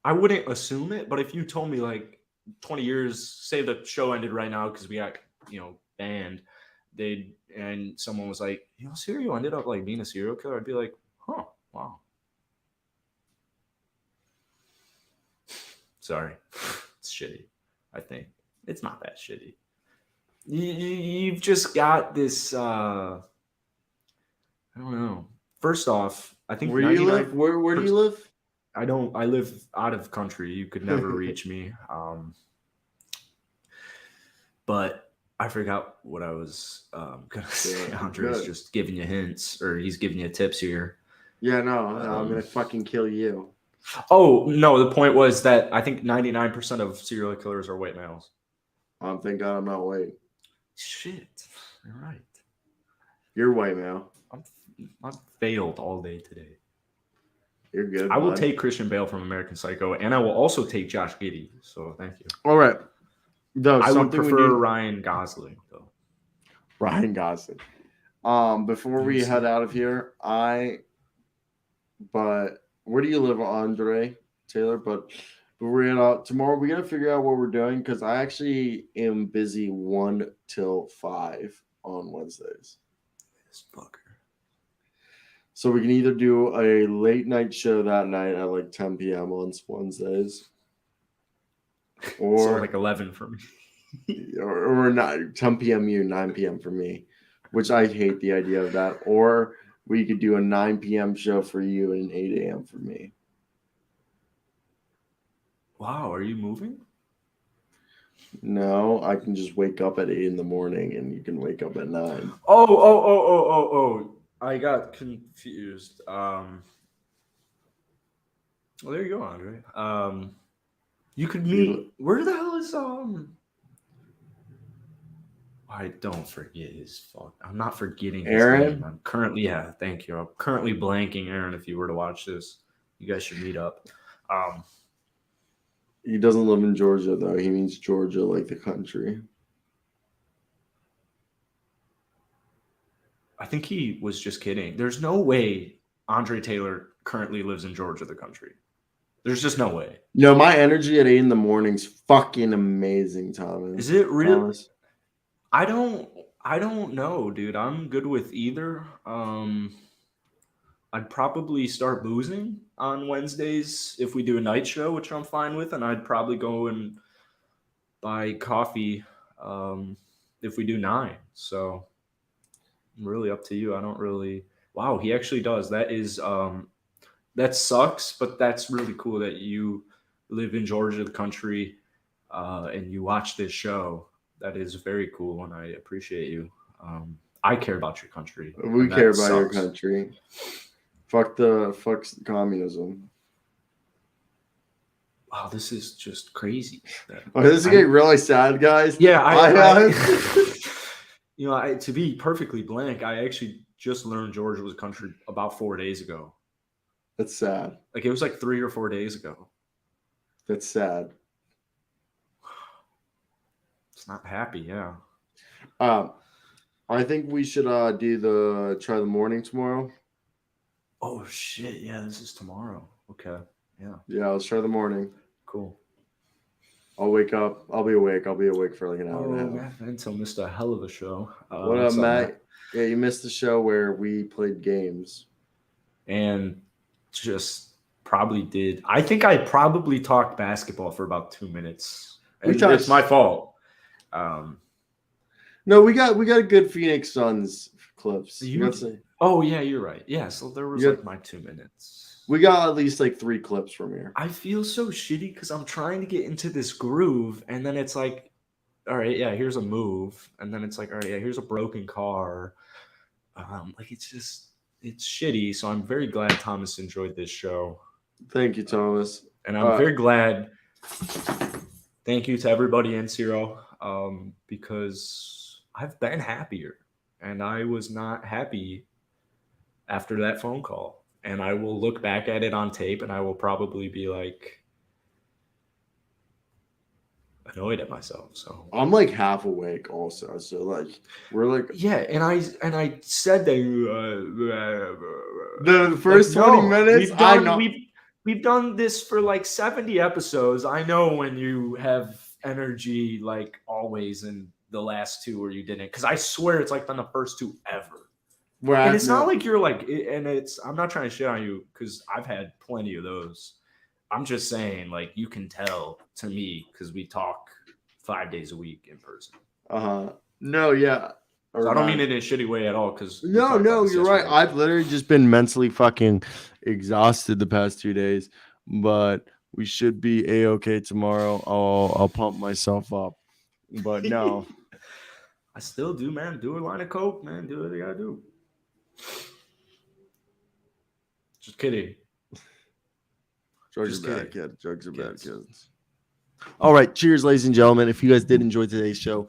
I wouldn't assume it, but if you told me like 20 years, say the show ended right now because we got, banned, and someone was like, Cyro ended up like being a serial killer, I'd be like, huh, wow. Sorry. It's shitty, I think. It's not that shitty. You've just got this, I don't know. First off, I think Where do you live? Where do you live? I live out of country. You could never reach me. But I forgot what I was gonna say. Andre's just giving you hints, or he's giving you tips here. Yeah, no, I'm gonna fucking kill you. Oh no, the point was that I think 99% of serial killers are white males. Thank God I'm not white. Shit, you're right. You're white male. I've failed all day today. You're good. I will take Christian Bale from American Psycho, and I will also take Josh Giddey. So thank you. All right. I would prefer Ryan Gosling, though. Ryan Gosling. Before we head out of here, but where do you live, Andre Taylor? But we're tomorrow. We gotta figure out what we're doing because I actually am busy 1 till 5 on Wednesdays. This fucker. So we can either do a late night show that night at like 10 p.m. on Wednesdays, or so like 11 for me. or not 10 p.m. you, 9 p.m. for me, which I hate the idea of that. Or we could do a 9 p.m. show for you and an 8 a.m. for me. Wow, are you moving? No, I can just wake up at 8 in the morning and you can wake up at 9. Oh. I got confused. Well, there you go, Andre. You could meet. Where the hell is I don't forget his fuck. I'm not forgetting his Aaron? name. I'm currently, thank you. I'm currently blanking Aaron. If you were to watch this, you guys should meet up. He doesn't live in Georgia though. He means Georgia like the country. I think he was just kidding. There's no way Andre Taylor currently lives in Georgia, the country. There's just no way. No, my energy at 8 in the morning is fucking amazing, Thomas. Is it real? Thomas? I don't know, dude. I'm good with either. I'd probably start boozing on Wednesdays if we do a night show, which I'm fine with, and I'd probably go and buy coffee if we do 9. So really up to you. I don't really. Wow, he actually does. That is that sucks, but that's really cool that you live in Georgia, the country, and you watch this show. That is very cool, and I appreciate you. I care about your country. We care about your country. Fuck communism. Wow, this is just crazy. This is getting really sad, guys. Yeah, to be perfectly blank, I actually just learned Georgia was a country about 4 days ago. That's sad. Like it was like 3 or 4 days ago. That's sad. It's not happy, yeah. I think we should try the morning tomorrow. Oh shit! Yeah, this is tomorrow. Okay. Yeah. Yeah, let's try the morning. Cool. I'll wake up. I'll be awake. I'll be awake for like an hour and a half. Until missed a hell of a show. What up, Matt? Yeah, you missed the show where we played games. And just probably did. I think I probably talked basketball for about 2 minutes. It's my fault. No, we got a good Phoenix Suns clips. Oh yeah, you're right. Yeah, so there was like my 2 minutes. We got at least like 3 clips from here. I feel so shitty because I'm trying to get into this groove, and then it's like, all right, yeah, here's a move, and then it's like, all right, yeah, here's a broken car. Like it's shitty. So I'm very glad Thomas enjoyed this show. Thank you, Thomas. And I'm very glad. Thank you to everybody in Cyro, because I've been happier, and I was not happy after that phone call. And I will look back at it on tape, and I will probably be like annoyed at myself. So I'm like half awake also. So like we're like and I said that the first 20 minutes. we've done this for like 70 episodes. I know when you have energy like always in the last two where you didn't, because I swear it's like been the first two ever. And it's not like you're like, and it's, I'm not trying to shit on you because I've had plenty of those. I'm just saying, like, you can tell to me because we talk 5 days a week in person. No, yeah. So I don't mean it in a shitty way at all. Because no, you're right. I've literally just been mentally fucking exhausted the past 2 days, but we should be a-okay tomorrow. I'll pump myself up, but no. I still do, man. Do a line of coke, man. Do what you gotta do. Just kidding. Drugs are bad, kid. Drugs are bad, kids. All right. Cheers, ladies and gentlemen. If you guys did enjoy today's show,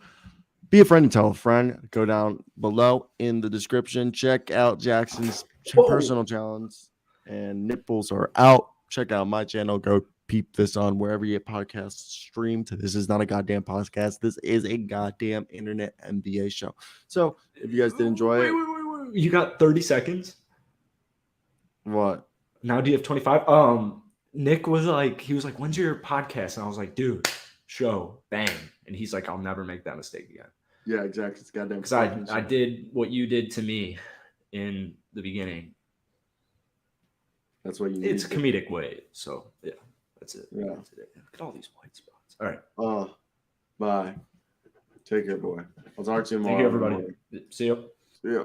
be a friend and tell a friend. Go down below in the description. Check out Jackson's personal challenge. And nipples are out. Check out my channel. Go peep this on wherever your podcasts streamed. This is not a goddamn podcast. This is a goddamn internet NBA show. So if you guys did enjoy it. Wait. You got 30 seconds? What? Now do you have 25? Nick was like, he was like, when's your podcast? And I was like, dude, show, bang. And he's like, I'll never make that mistake again. Yeah, exactly. It's goddamn. Because I did what you did to me in the beginning. That's what you need. It's a comedic way. So yeah, that's it. Yeah. Look at all these white spots. All right. Bye. Take care, boy. I'll talk to you tomorrow. Thank you, everybody. See you. See ya.